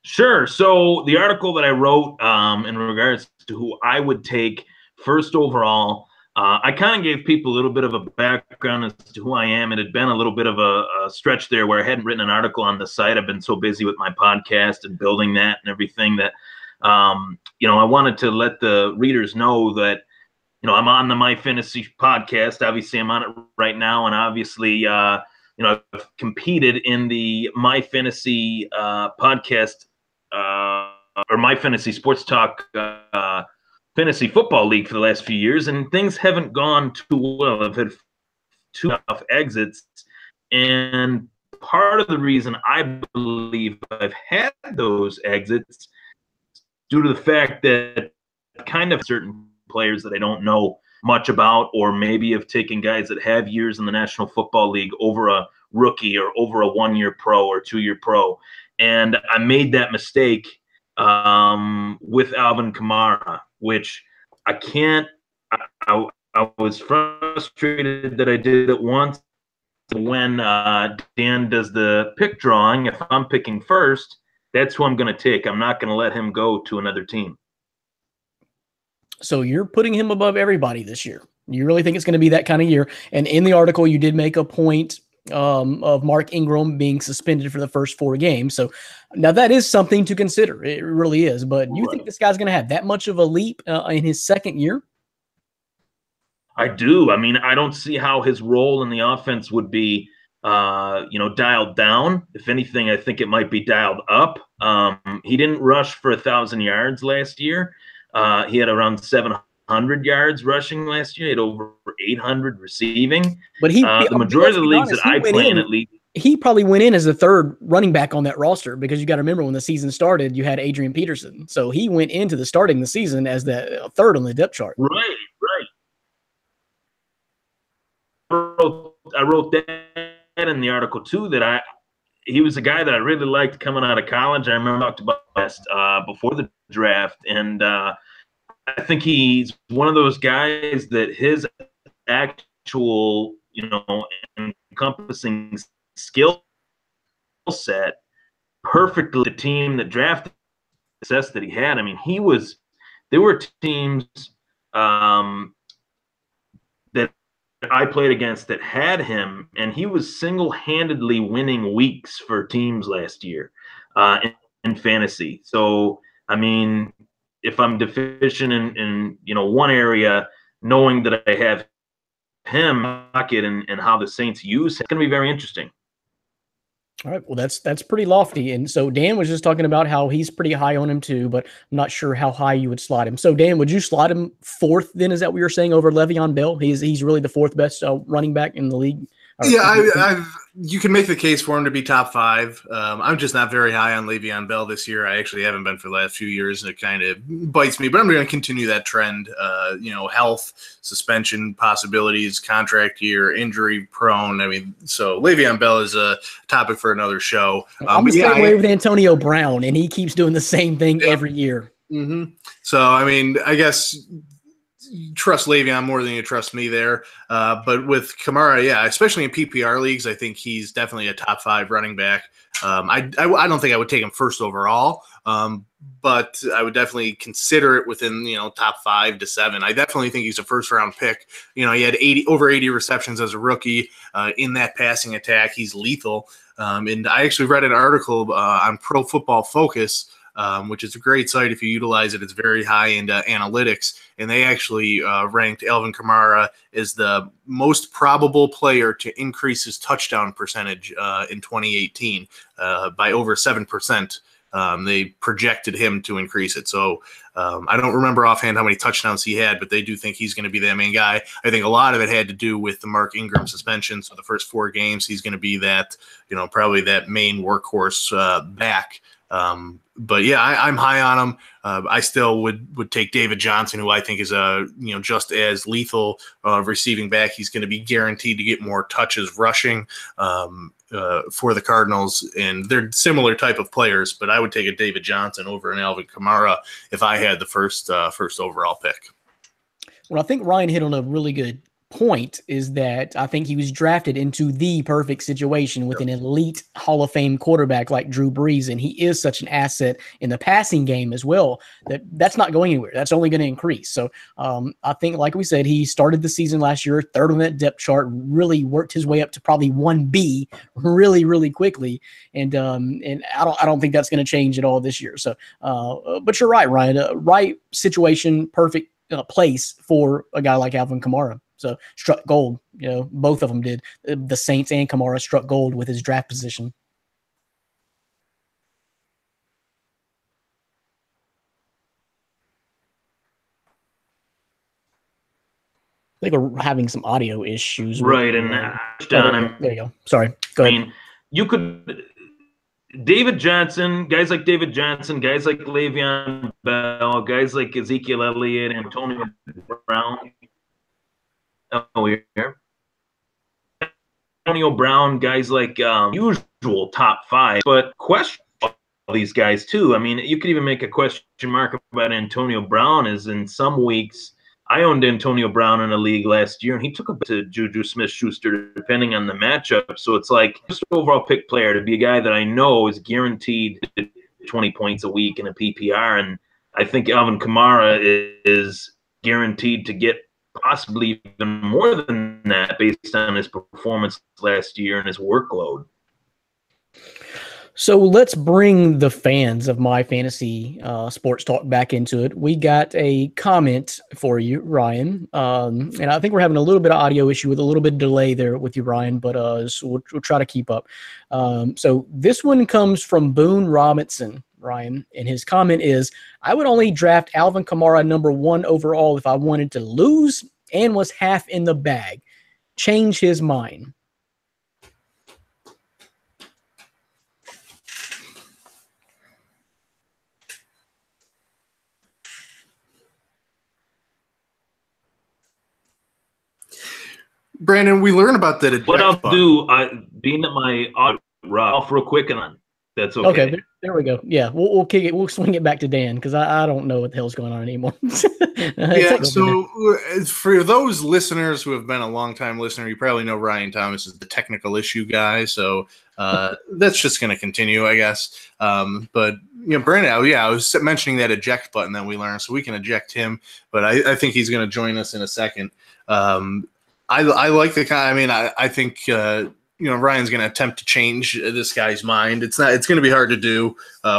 Sure. So the article that I wrote in regards to who I would take first overall, I kind of gave people a little bit of a background as to who I am. It had been a little bit of a stretch there where I hadn't written an article on the site. I've been so busy with my podcast and building that and everything that, I wanted to let the readers know that, I'm on the My Fantasy podcast. Obviously, I'm on it right now. And obviously, I've competed in the My Fantasy podcast or My Fantasy Sports Talk Fantasy Football League for the last few years, and things haven't gone too well. I've had 2 tough exits, and part of the reason I believe I've had those exits due to the fact that kind of certain players that I don't know much about, or maybe have taken guys that have years in the National Football League over a rookie or over a 1-year pro or 2-year pro, and I made that mistake with Alvin Kamara, which I can't. I was frustrated that I did it once. When Dan does the pick drawing, if I'm picking first, that's who I'm going to take. I'm not going to let him go to another team. So you're putting him above everybody this year. You really think it's going to be that kind of year? And in the article, you did make a point of Mark Ingram being suspended for the first 4 games. So now that is something to consider. It really is. But you think this guy's going to have that much of a leap in his second year? I do. I mean, I don't see how his role in the offense would be, dialed down. If anything, I think it might be dialed up. He didn't rush for 1,000 yards last year. He had around 700 yards rushing last year. He had over 800 receiving. But the majority of the leagues that I play in, at least, he probably went in as the 3rd running back on that roster, because you got to remember when the season started, you had Adrian Peterson. So he went into the starting the season as the 3rd on the depth chart. Right. I wrote that in the article too, that he was a guy that I really liked coming out of college. I remember I talked about before the draft, and I think he's one of those guys that his actual, encompassing skill set perfectly the team that drafted the success that he had. I mean, there were teams that I played against that had him, and he was single-handedly winning weeks for teams last year in fantasy. So, I mean, if I'm deficient in one area, knowing that I have him and how the Saints use him, it's going to be very interesting. All right. Well, that's pretty lofty. And so Dan was just talking about how he's pretty high on him too, but I'm not sure how high you would slot him. So Dan, would you slot him 4th then? Is that what you're saying, over Le'Veon Bell? He's really the 4th best running back in the league. Yeah, you can make the case for him to be top 5. I'm just not very high on Le'Veon Bell this year. I actually haven't been for the last few years, and it kind of bites me. But I'm going to continue that trend. Health, suspension possibilities, contract year, injury prone. I mean, so Le'Veon Bell is a topic for another show. I'm the same way with Antonio Brown, and he keeps doing the same thing every year. Mm-hmm. So, I mean, I guess you trust Le'Veon more than you trust me there. But with Kamara, yeah, especially in PPR leagues, I think he's definitely a top 5 running back. I don't think I would take him first overall, but I would definitely consider it within, top 5 to 7. I definitely think he's a first-round pick. He had over 80 receptions as a rookie in that passing attack. He's lethal. And I actually read an article on Pro Football Focus which is a great site if you utilize it. It's very high in analytics, and they actually ranked Alvin Kamara as the most probable player to increase his touchdown percentage in 2018 by over 7%. They projected him to increase it. So I don't remember offhand how many touchdowns he had, but they do think he's going to be that main guy. I think a lot of it had to do with the Mark Ingram suspension. So the first 4 games, he's going to be that, probably that main workhorse back. But yeah, I'm high on him. I still would take David Johnson, who I think is just as lethal receiving back. He's going to be guaranteed to get more touches rushing for the Cardinals, and they're similar type of players. But I would take a David Johnson over an Alvin Kamara if I had the first overall pick. Well, I think Ryan hit on a really good point, is that I think he was drafted into the perfect situation with an elite Hall of Fame quarterback like Drew Brees, and he is such an asset in the passing game as well that's not going anywhere. That's only going to increase. So I think, like we said, he started the season last year, 3rd on that depth chart, really worked his way up to probably 1B really, really quickly, and I don't think that's going to change at all this year. So, but you're right, Ryan. Right situation, perfect place for a guy like Alvin Kamara. So struck gold, both of them did. The Saints and Kamara struck gold with his draft position. I think we're having some audio issues. Right, and there you go. Sorry, go ahead. I mean, you could David Johnson, guys like David Johnson, guys like Le'Veon Bell, guys like Ezekiel Elliott, Antonio Brown. Oh, here. Antonio Brown, guys like usual top 5, but question all these guys too. I mean, you could even make a question mark about Antonio Brown. Is in some weeks, I owned Antonio Brown in a league last year, and he took a bit to Juju Smith-Schuster depending on the matchup. So it's like just an overall pick player to be a guy that I know is guaranteed 20 points a week in a PPR, and I think Alvin Kamara is guaranteed to get possibly even more than that based on his performance last year and his workload. So let's bring the fans of My Fantasy Sports Talk back into it. We got a comment for you, Ryan. And I think we're having a little bit of audio issue with a little bit of delay there with you, Ryan, but so we'll try to keep up. So this one comes from Boone Robinson, Ryan, and his comment is, I would only draft Alvin Kamara #1 overall if I wanted to lose and was half in the bag. Change his mind. Brandon, we learn about that. What I'll do, being that my audio off real quick, and on. That's okay. Okay, there we go. Yeah, we'll kick it. We'll swing it back to Dan because I don't know what the hell's going on anymore. Yeah. So for those listeners who have been a long time listener, you probably know Ryan Thomas is the technical issue guy. So that's just going to continue, I guess. But Brandon, I was mentioning that eject button that we learned, so we can eject him. But I think he's going to join us in a second. I like the kind. I mean, I think. Ryan's going to attempt to change this guy's mind. It's going to be hard to do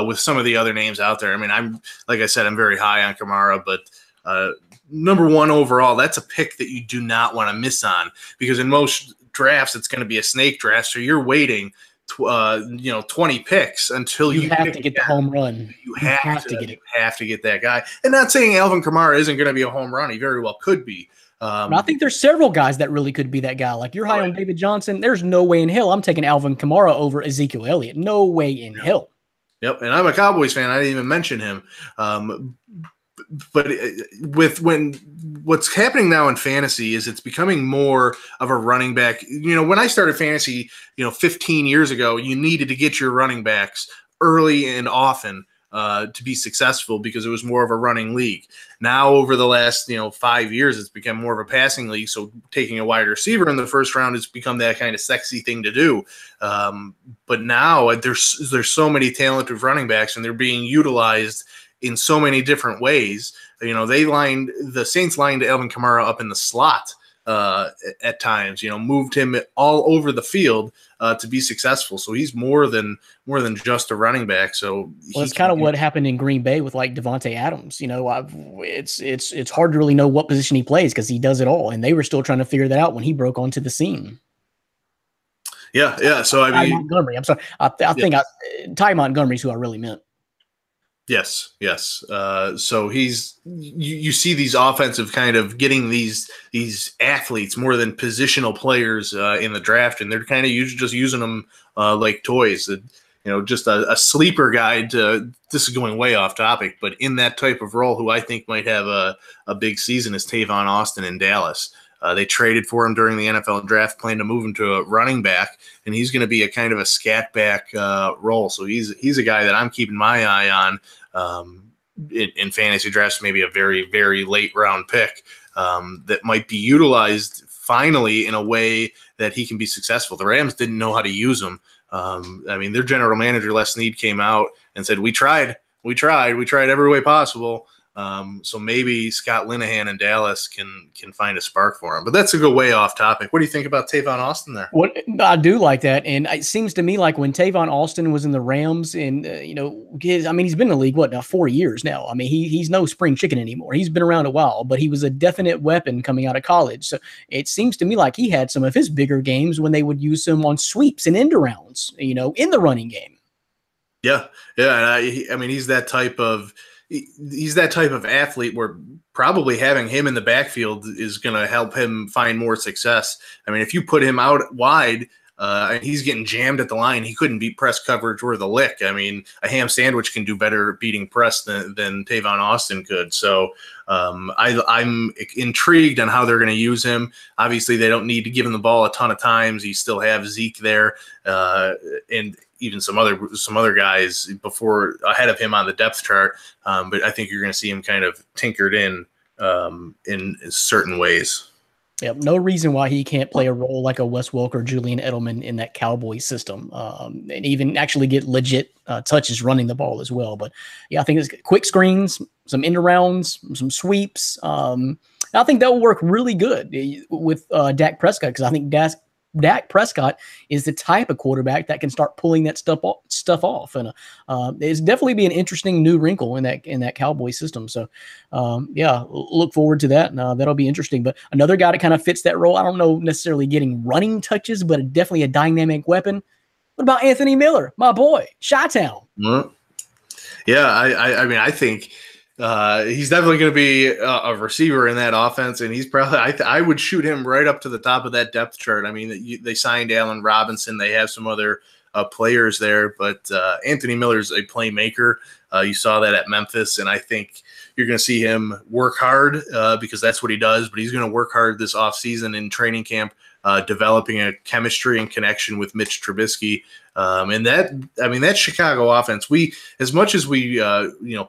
with some of the other names out there. I mean, like I said, I'm very high on Kamara, but #1 overall, that's a pick that you do not want to miss on, because in most drafts, it's going to be a snake draft. So you're waiting, 20 picks until you have to get the home run. You have to get it. You have to get that guy. And not saying Alvin Kamara isn't going to be a home run. He very well could be. I think there's several guys that really could be that guy. Like you're high on David Johnson. There's no way in hell I'm taking Alvin Kamara over Ezekiel Elliott. No way in hell. Yep. And I'm a Cowboys fan. I didn't even mention him. But what's happening now in fantasy is it's becoming more of a running back. When I started fantasy, 15 years ago, you needed to get your running backs early and often to be successful because it was more of a running league. Now, over the last 5 years, it's become more of a passing league. So taking a wide receiver in the first round has become that kind of sexy thing to do. But now there's so many talented running backs, and they're being utilized in so many different ways. The Saints lined Alvin Kamara up in the slot at times. Moved him all over the field to be successful. So he's more than just a running back. So it's kind of what happened in Green Bay with like Devontae Adams. It's hard to really know what position he plays because he does it all, and they were still trying to figure that out when he broke onto the scene. Yeah. So I mean, Montgomery. I'm sorry. I think Ty Montgomery's who I really meant. Yes. So you see these offensive kind of getting these athletes more than positional players in the draft, and they're kind of just using them like toys. Just a sleeper guy. This is going way off topic, but in that type of role, who I think might have a big season is Tavon Austin in Dallas. They traded for him during the NFL draft, planning to move him to a running back, and he's going to be a kind of a scat back role. So he's a guy that I'm keeping my eye on in fantasy drafts, maybe a very, very late round pick that might be utilized finally in a way that he can be successful. The Rams didn't know how to use him. Their general manager, Les Snead, came out and said, we tried every way possible. So maybe Scott Linehan in Dallas can find a spark for him. But that's a go way off topic. What do you think about Tavon Austin there? What I do like that, and it seems to me like when Tavon Austin was in the Rams, and he's been in the league 4 years now. I mean, he's no spring chicken anymore. He's been around a while, but he was a definite weapon coming out of college. So it seems to me like he had some of his bigger games when they would use him on sweeps and end arounds, in the running game. Yeah. And he's that type of. He's that type of athlete where probably having him in the backfield is going to help him find more success. I mean, if you put him out wide and he's getting jammed at the line, he couldn't beat press coverage or the lick. I mean, a ham sandwich can do better beating press than Tavon Austin could. So I'm intrigued on how they're going to use him. Obviously, they don't need to give him the ball a ton of times. You still have Zeke there, and even some other guys ahead of him on the depth chart. But I think you're going to see him kind of tinkered in certain ways. Yeah, no reason why he can't play a role like a Wes Welker, Julian Edelman in that Cowboys system, and even actually get legit touches running the ball as well. But yeah, I think it's quick screens, some end arounds, some sweeps. I think that will work really good with Dak Prescott, because I think Dak Prescott is the type of quarterback that can start pulling that stuff off, and it's definitely be an interesting new wrinkle in that Cowboy system. So, look forward to that. That'll be interesting. But another guy that kind of fits that role, I don't know necessarily getting running touches, but definitely a dynamic weapon. What about Anthony Miller, my boy, Chi-Town? Mm-hmm. Yeah, I think. He's definitely going to be a receiver in that offense, and he's probably I would shoot him right up to the top of that depth chart. I mean, they signed Allen Robinson. They have some other players there, but Anthony Miller's a playmaker. You saw that at Memphis, and I think you're going to see him work hard because that's what he does, but he's going to work hard this offseason in training camp, developing a chemistry and connection with Mitch Trubisky. And that Chicago offense, as much as we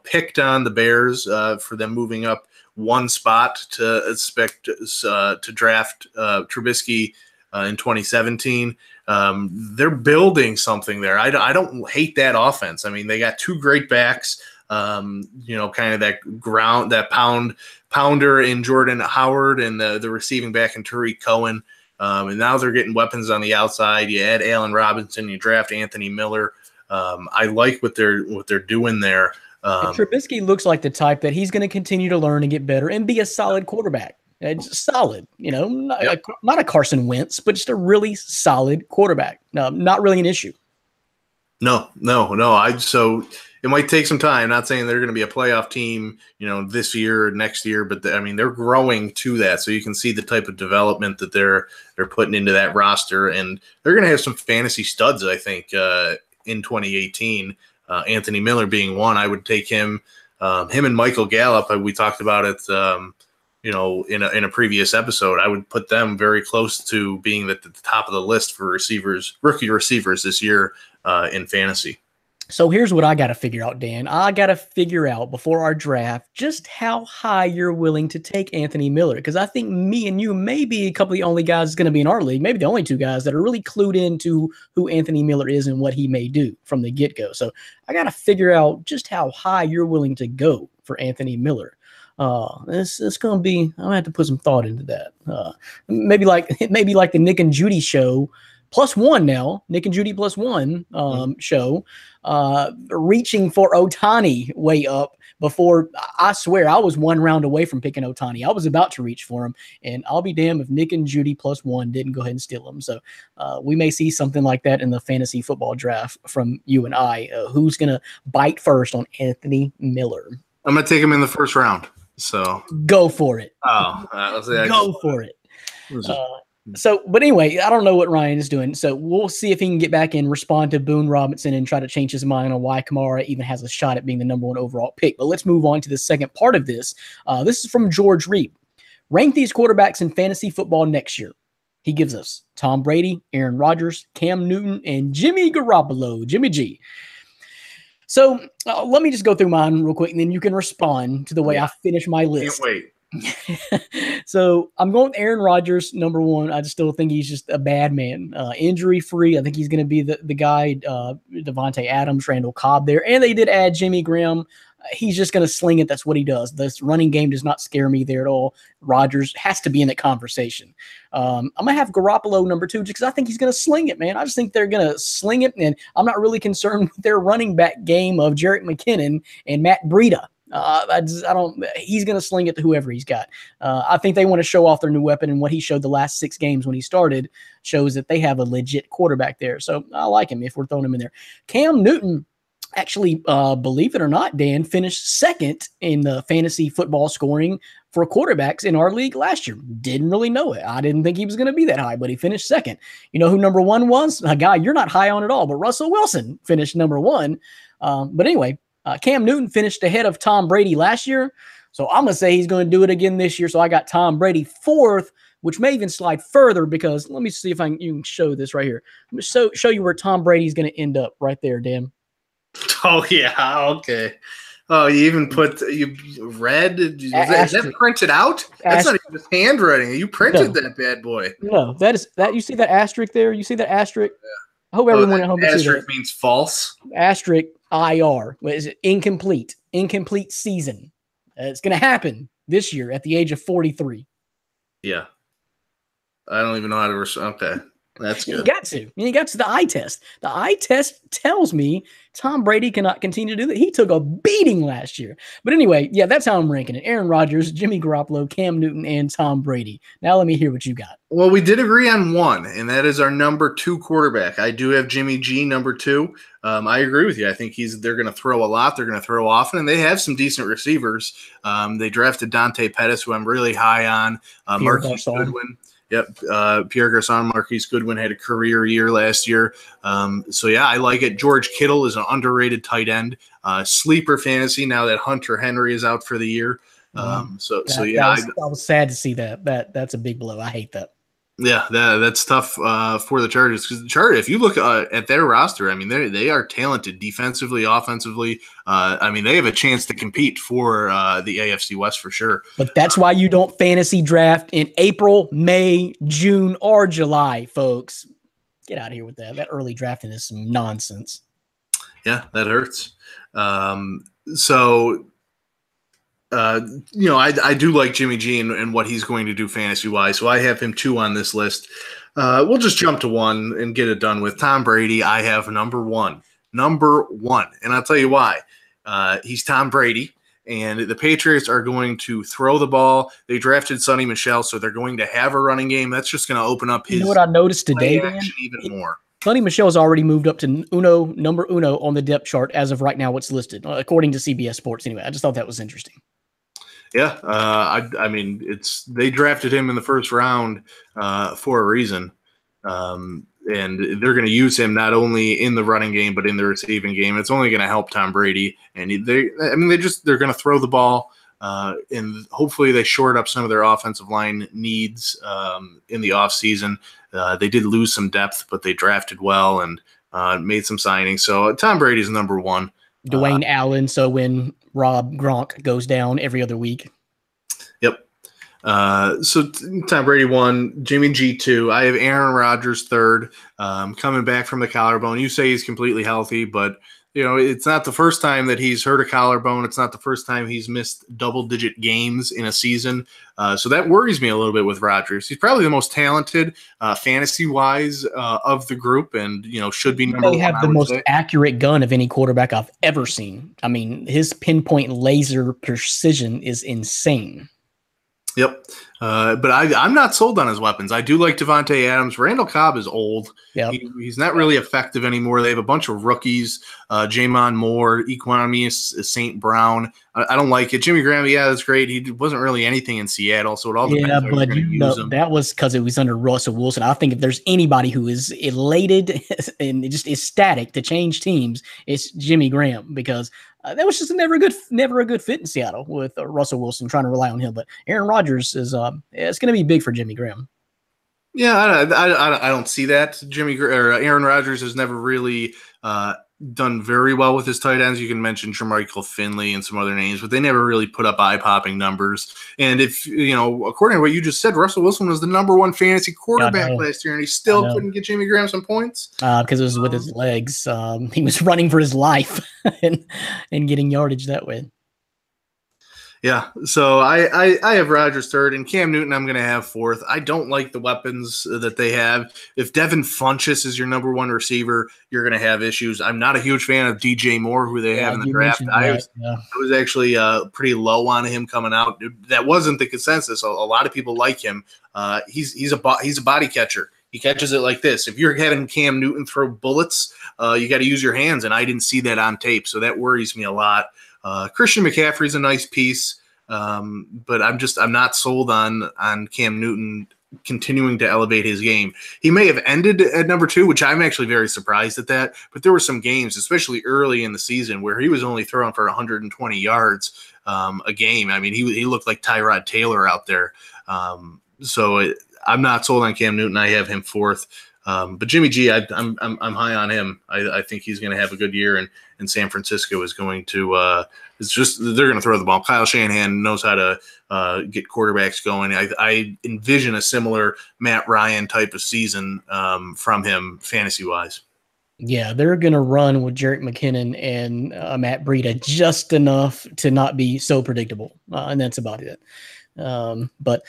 picked on the Bears for them moving up one spot to expect to draft Trubisky in 2017, they're building something there. I don't hate that offense. I mean, they got two great backs, kind of that pounder in Jordan Howard, and the receiving back in Tariq Cohen. And now they're getting weapons on the outside. You add Allen Robinson, you draft Anthony Miller. I like what they're doing there. Trubisky looks like the type that he's going to continue to learn and get better and be a solid quarterback. It's solid, not a Carson Wentz, but just a really solid quarterback. Not really an issue. No. So it might take some time. Not saying they're going to be a playoff team, this year or next year, but they're growing to that. So you can see the type of development that they're putting into that roster, and they're going to have some fantasy studs, I think, in 2018. Anthony Miller being one. I would take him and Michael Gallup. We talked about it, in a previous episode. I would put them very close to being at the top of the list for rookie receivers this year in fantasy. So here's what I got to figure out, Dan. I got to figure out before our draft just how high you're willing to take Anthony Miller, because I think me and you may be a couple of the only guys going to be in our league, maybe the only two guys that are really clued into who Anthony Miller is and what he may do from the get-go. So I got to figure out just how high you're willing to go for Anthony Miller. It's gonna be. I'm gonna have to put some thought into that. Maybe like the Nick and Judy show +1 now. Nick and Judy +1 show, reaching for Ohtani way up before. I swear I was one round away from picking Ohtani. I was about to reach for him, and I'll be damned if Nick and Judy +1 didn't go ahead and steal him. So we may see something like that in the fantasy football draft from you and I. Who's gonna bite first on Anthony Miller? I'm gonna take him in the first round. So go for it. Go for it. But anyway, I don't know what Ryan is doing. So we'll see if he can get back and respond to Boone Robinson and try to change his mind on why Kamara even has a shot at being the #1 overall pick. But let's move on to the second part of this. This is from George Reed. Rank these quarterbacks in fantasy football next year. He gives us Tom Brady, Aaron Rodgers, Cam Newton, and Jimmy Garoppolo, Jimmy G. So let me just go through mine real quick, and then you can respond to the way I finish my list. Can't wait. So I'm going with Aaron Rodgers, #1. I just still think he's just a bad man. Injury free. I think he's going to be the guy, Devontae Adams, Randall Cobb there. And they did add Jimmy Graham. He's just going to sling it. That's what he does. This running game does not scare me there at all. Rodgers has to be in that conversation. I'm going to have Garoppolo #2 just because I think he's going to sling it, man. I just think they're going to sling it, and I'm not really concerned with their running back game of Jerick McKinnon and Matt Breida. He's going to sling it to whoever he's got. I think they want to show off their new weapon, and what he showed the last 6 games when he started shows that they have a legit quarterback there. So I like him if we're throwing him in there. Cam Newton, actually, believe it or not, Dan, finished second in the fantasy football scoring for quarterbacks in our league last year. Didn't really know it. I didn't think he was going to be that high, but he finished second. You know who #1 was? A guy you're not high on at all, but Russell Wilson finished #1. But anyway, Cam Newton finished ahead of Tom Brady last year. So I'm going to say he's going to do it again this year. So I got Tom Brady 4th, which may even slide further because let me see if you can show this right here. Let me show you where Tom Brady's going to end up right there, Dan. Oh, yeah. Okay. Oh, you even put you read? Is that printed out? That's not even just handwriting. You printed that bad boy. No, that. You see that asterisk there? You see that asterisk? Yeah. I hope everyone at home can see that. Asterisk means false. Asterisk IR. What is it? Incomplete. Incomplete season. It's going to happen this year at the age of 43. Yeah. I don't even know how to okay. That's good. You got to. The eye test. The eye test tells me Tom Brady cannot continue to do that. He took a beating last year. But anyway, yeah, that's how I'm ranking it. Aaron Rodgers, Jimmy Garoppolo, Cam Newton, and Tom Brady. Now let me hear what you got. Well, we did agree on one, and that is our #2 quarterback. I do have Jimmy G #2. I agree with you. I think they're going to throw a lot. They're going to throw often, and they have some decent receivers. They drafted Dante Pettis, who I'm really high on. Marquise Goodwin. Yep. Pierre Garçon, Marquise Goodwin had a career year last year. So, yeah, I like it. George Kittle is an underrated tight end. Sleeper fantasy now that Hunter Henry is out for the year. I was sad to see that. That's a big blow. I hate that. Yeah, that's tough for the Chargers. Because the Chargers, if you look at their roster, I mean, they are talented defensively, offensively. I mean, they have a chance to compete for the AFC West for sure. But that's why you don't fantasy draft in April, May, June, or July, folks. Get out of here with that. That early drafting is some nonsense. Yeah, that hurts. I do like Jimmy G and what he's going to do fantasy-wise, so I have him 2 on this list. We'll just jump to 1 and get it done with. Tom Brady, I have #1. #1. And I'll tell you why. He's Tom Brady, and the Patriots are going to throw the ball. They drafted Sonny Michel, so they're going to have a running game. That's just going to open up his what I noticed today, even more. Sonny Michel has already moved up to number uno on the depth chart as of right now, what's listed, according to CBS Sports. Anyway, I just thought that was interesting. Yeah, I mean, they drafted him in the first round for a reason, and they're going to use him not only in the running game but in the receiving game. It's only going to help Tom Brady, and they're going to throw the ball, and hopefully they short up some of their offensive line needs in the offseason. They did lose some depth, but they drafted well and made some signings. So Tom Brady's #1. Dwayne Allen, so when Rob Gronk goes down every other week. Yep. So Tom Brady 1, Jimmy G 2. I have Aaron Rodgers 3rd, coming back from the collarbone. You say he's completely healthy, but it's not the first time that he's hurt a collarbone. It's not the first time he's missed double-digit games in a season. So that worries me a little bit with Rodgers. He's probably the most talented fantasy-wise of the group, and should be number one. They have the most accurate gun of any quarterback I've ever seen. I mean, his pinpoint laser precision is insane. Yep. But I'm not sold on his weapons. I do like Devontae Adams. Randall Cobb is old. Yep. He's not really effective anymore. They have a bunch of rookies, Jamon Moore, Equanimeous St. Brown. I don't like it. Jimmy Graham, yeah, that's great. He wasn't really anything in Seattle, so it all depends how you're going to use him. That was because it was under Russell Wilson. I think if there's anybody who is elated and just ecstatic to change teams, it's Jimmy Graham, because that was just never a good fit in Seattle with Russell Wilson trying to rely on him. But Aaron Rodgers is it's going to be big for Jimmy Graham. Yeah, I don't see that. Aaron Rodgers has never really done very well with his tight ends. You can mention Jermichael Finley and some other names, but they never really put up eye-popping numbers. And if, according to what you just said, Russell Wilson was the number one fantasy quarterback last year, and he still couldn't get Jimmy Graham some points? Because it was with his legs. He was running for his life and getting yardage that way. Yeah, so I have Rodgers third, and Cam Newton I'm going to have fourth. I don't like the weapons that they have. If Devin Funchess is your number one receiver, you're going to have issues. I'm not a huge fan of DJ Moore, who they have in the draft. I was actually pretty low on him coming out. That wasn't the consensus. A lot of people like him. He's a body catcher. He catches it like this. If you're having Cam Newton throw bullets, you got to use your hands, and I didn't see that on tape, so that worries me a lot. Christian McCaffrey's a nice piece, but I'm not sold on Cam Newton continuing to elevate his game. He may have ended at number 2, which I'm actually very surprised at that, but there were some games, especially early in the season, where he was only throwing for 120 yards a game. I mean, he looked like Tyrod Taylor out there. I'm not sold on Cam Newton. I have him fourth. But Jimmy G, I'm high on him. I think he's going to have a good year, and San Francisco is going to they're going to throw the ball. Kyle Shanahan knows how to get quarterbacks going. I envision a similar Matt Ryan type of season from him fantasy wise. Yeah, they're going to run with Jerick McKinnon and Matt Breida just enough to not be so predictable, and that's about it. But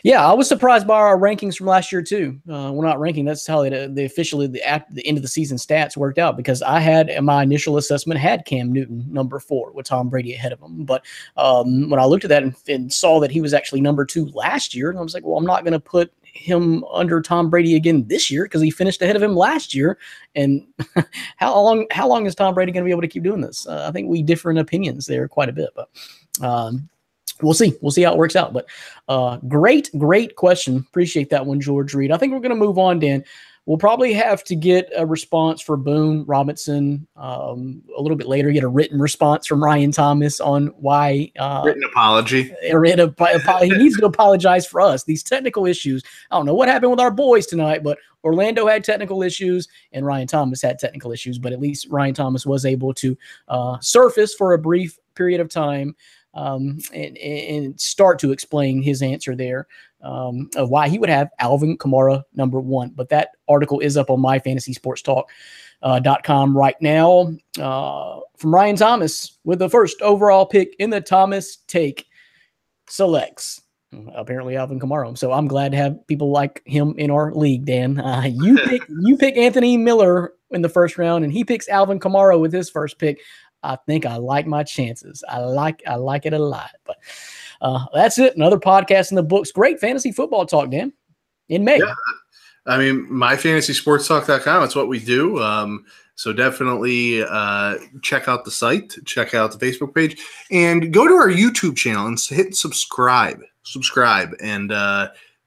yeah, I was surprised by our rankings from last year too. We're not ranking. That's how the officially the end of the season stats worked out, because I had in my initial assessment had Cam Newton number 4 with Tom Brady ahead of him. But when I looked at that and saw that he was actually number 2 last year, and I was like, well, I'm not going to put him under Tom Brady again this year because he finished ahead of him last year. And how long is Tom Brady going to be able to keep doing this? I think we differ in opinions there quite a bit, but we'll see. We'll see how it works out. But great question. Appreciate that one, George Reed. I think we're going to move on, Dan. We'll probably have to get a response for Boone Robinson a little bit later, get a written response from Ryan Thomas on why. Written apology. He needs to apologize for us. These technical issues. I don't know what happened with our boys tonight, but Orlando had technical issues and Ryan Thomas had technical issues. But at least Ryan Thomas was able to surface for a brief period of time and start to explain his answer there of why he would have Alvin Kamara number 1. But that article is up on myfantasysportstalk.com right now from Ryan Thomas with the first overall pick in the Thomas Take selects. Apparently Alvin Kamara. So I'm glad to have people like him in our league, Dan. You pick Anthony Miller in the first round, and he picks Alvin Kamara with his first pick. I think I like my chances. I like it a lot. But that's it. Another podcast in the books. Great fantasy football talk, Dan, in May. Yeah. I mean, myfantasysportstalk.com. It's what we do. So definitely check out the site, check out the Facebook page, and go to our YouTube channel and hit subscribe. And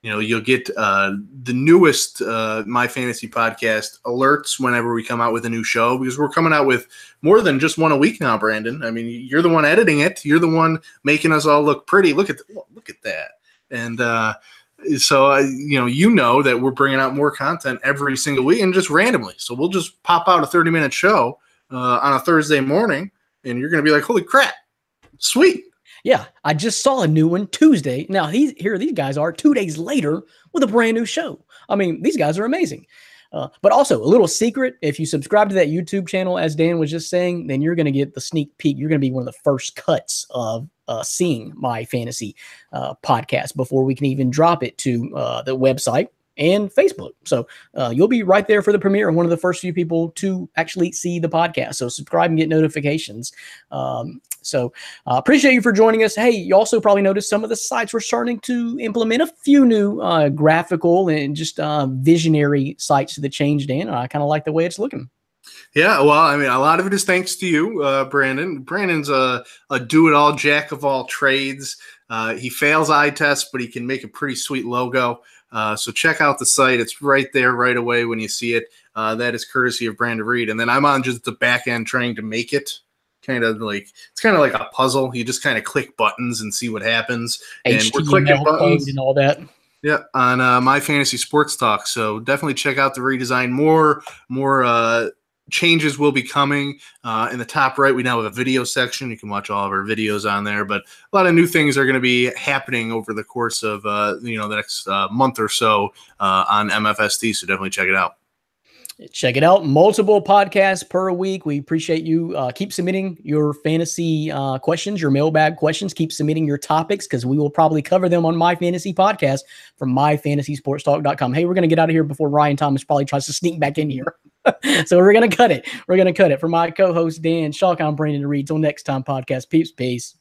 you'll get the newest My Fantasy podcast alerts whenever we come out with a new show, because we're coming out with more than just one a week now, Brandon. I mean, you're the one editing it. You're the one making us all look pretty. Look at that. And so you know that we're bringing out more content every single week and just randomly. So we'll just pop out a 30-minute show on a Thursday morning, and you're going to be like, holy crap, sweet. Yeah, I just saw a new one Tuesday. Now, here these guys are 2 days later with a brand new show. I mean, these guys are amazing. But also a little secret, if you subscribe to that YouTube channel, as Dan was just saying, then you're going to get the sneak peek. You're going to be one of the first cuts of seeing my fantasy podcast before we can even drop it to the website and Facebook. So you'll be right there for the premiere and one of the first few people to actually see the podcast. So subscribe and get notifications. So appreciate you for joining us. Hey, you also probably noticed some of the sites we're starting to implement a few new graphical and just visionary sites to the change, Dan. I kind of like the way it's looking. Yeah, well, I mean, a lot of it is thanks to you, Brandon. Brandon's a do-it-all, jack of all trades. He fails eye tests, but he can make a pretty sweet logo. So check out the site. It's right there right away when you see it. That is courtesy of Brandon Reed. And then I'm on just the back end trying to make it. It's kind of like a puzzle. You just kind of click buttons and see what happens. And HTML we're clicking buttons and all that. Yeah, on My Fantasy Sports Talk. So definitely check out the redesign. More changes will be coming. In the top right, we now have a video section. You can watch all of our videos on there. But a lot of new things are going to be happening over the course of the next month or so on MFST. So definitely check it out. Check it out. Multiple podcasts per week. We appreciate you. Keep submitting your fantasy questions, your mailbag questions. Keep submitting your topics because we will probably cover them on My Fantasy Podcast from myfantasysportstalk.com. Hey, we're going to get out of here before Ryan Thomas probably tries to sneak back in here. So we're going to cut it. For my co-host, Dan Schalk, I'm Brandon Reed. Till next time, podcast peeps. Peace.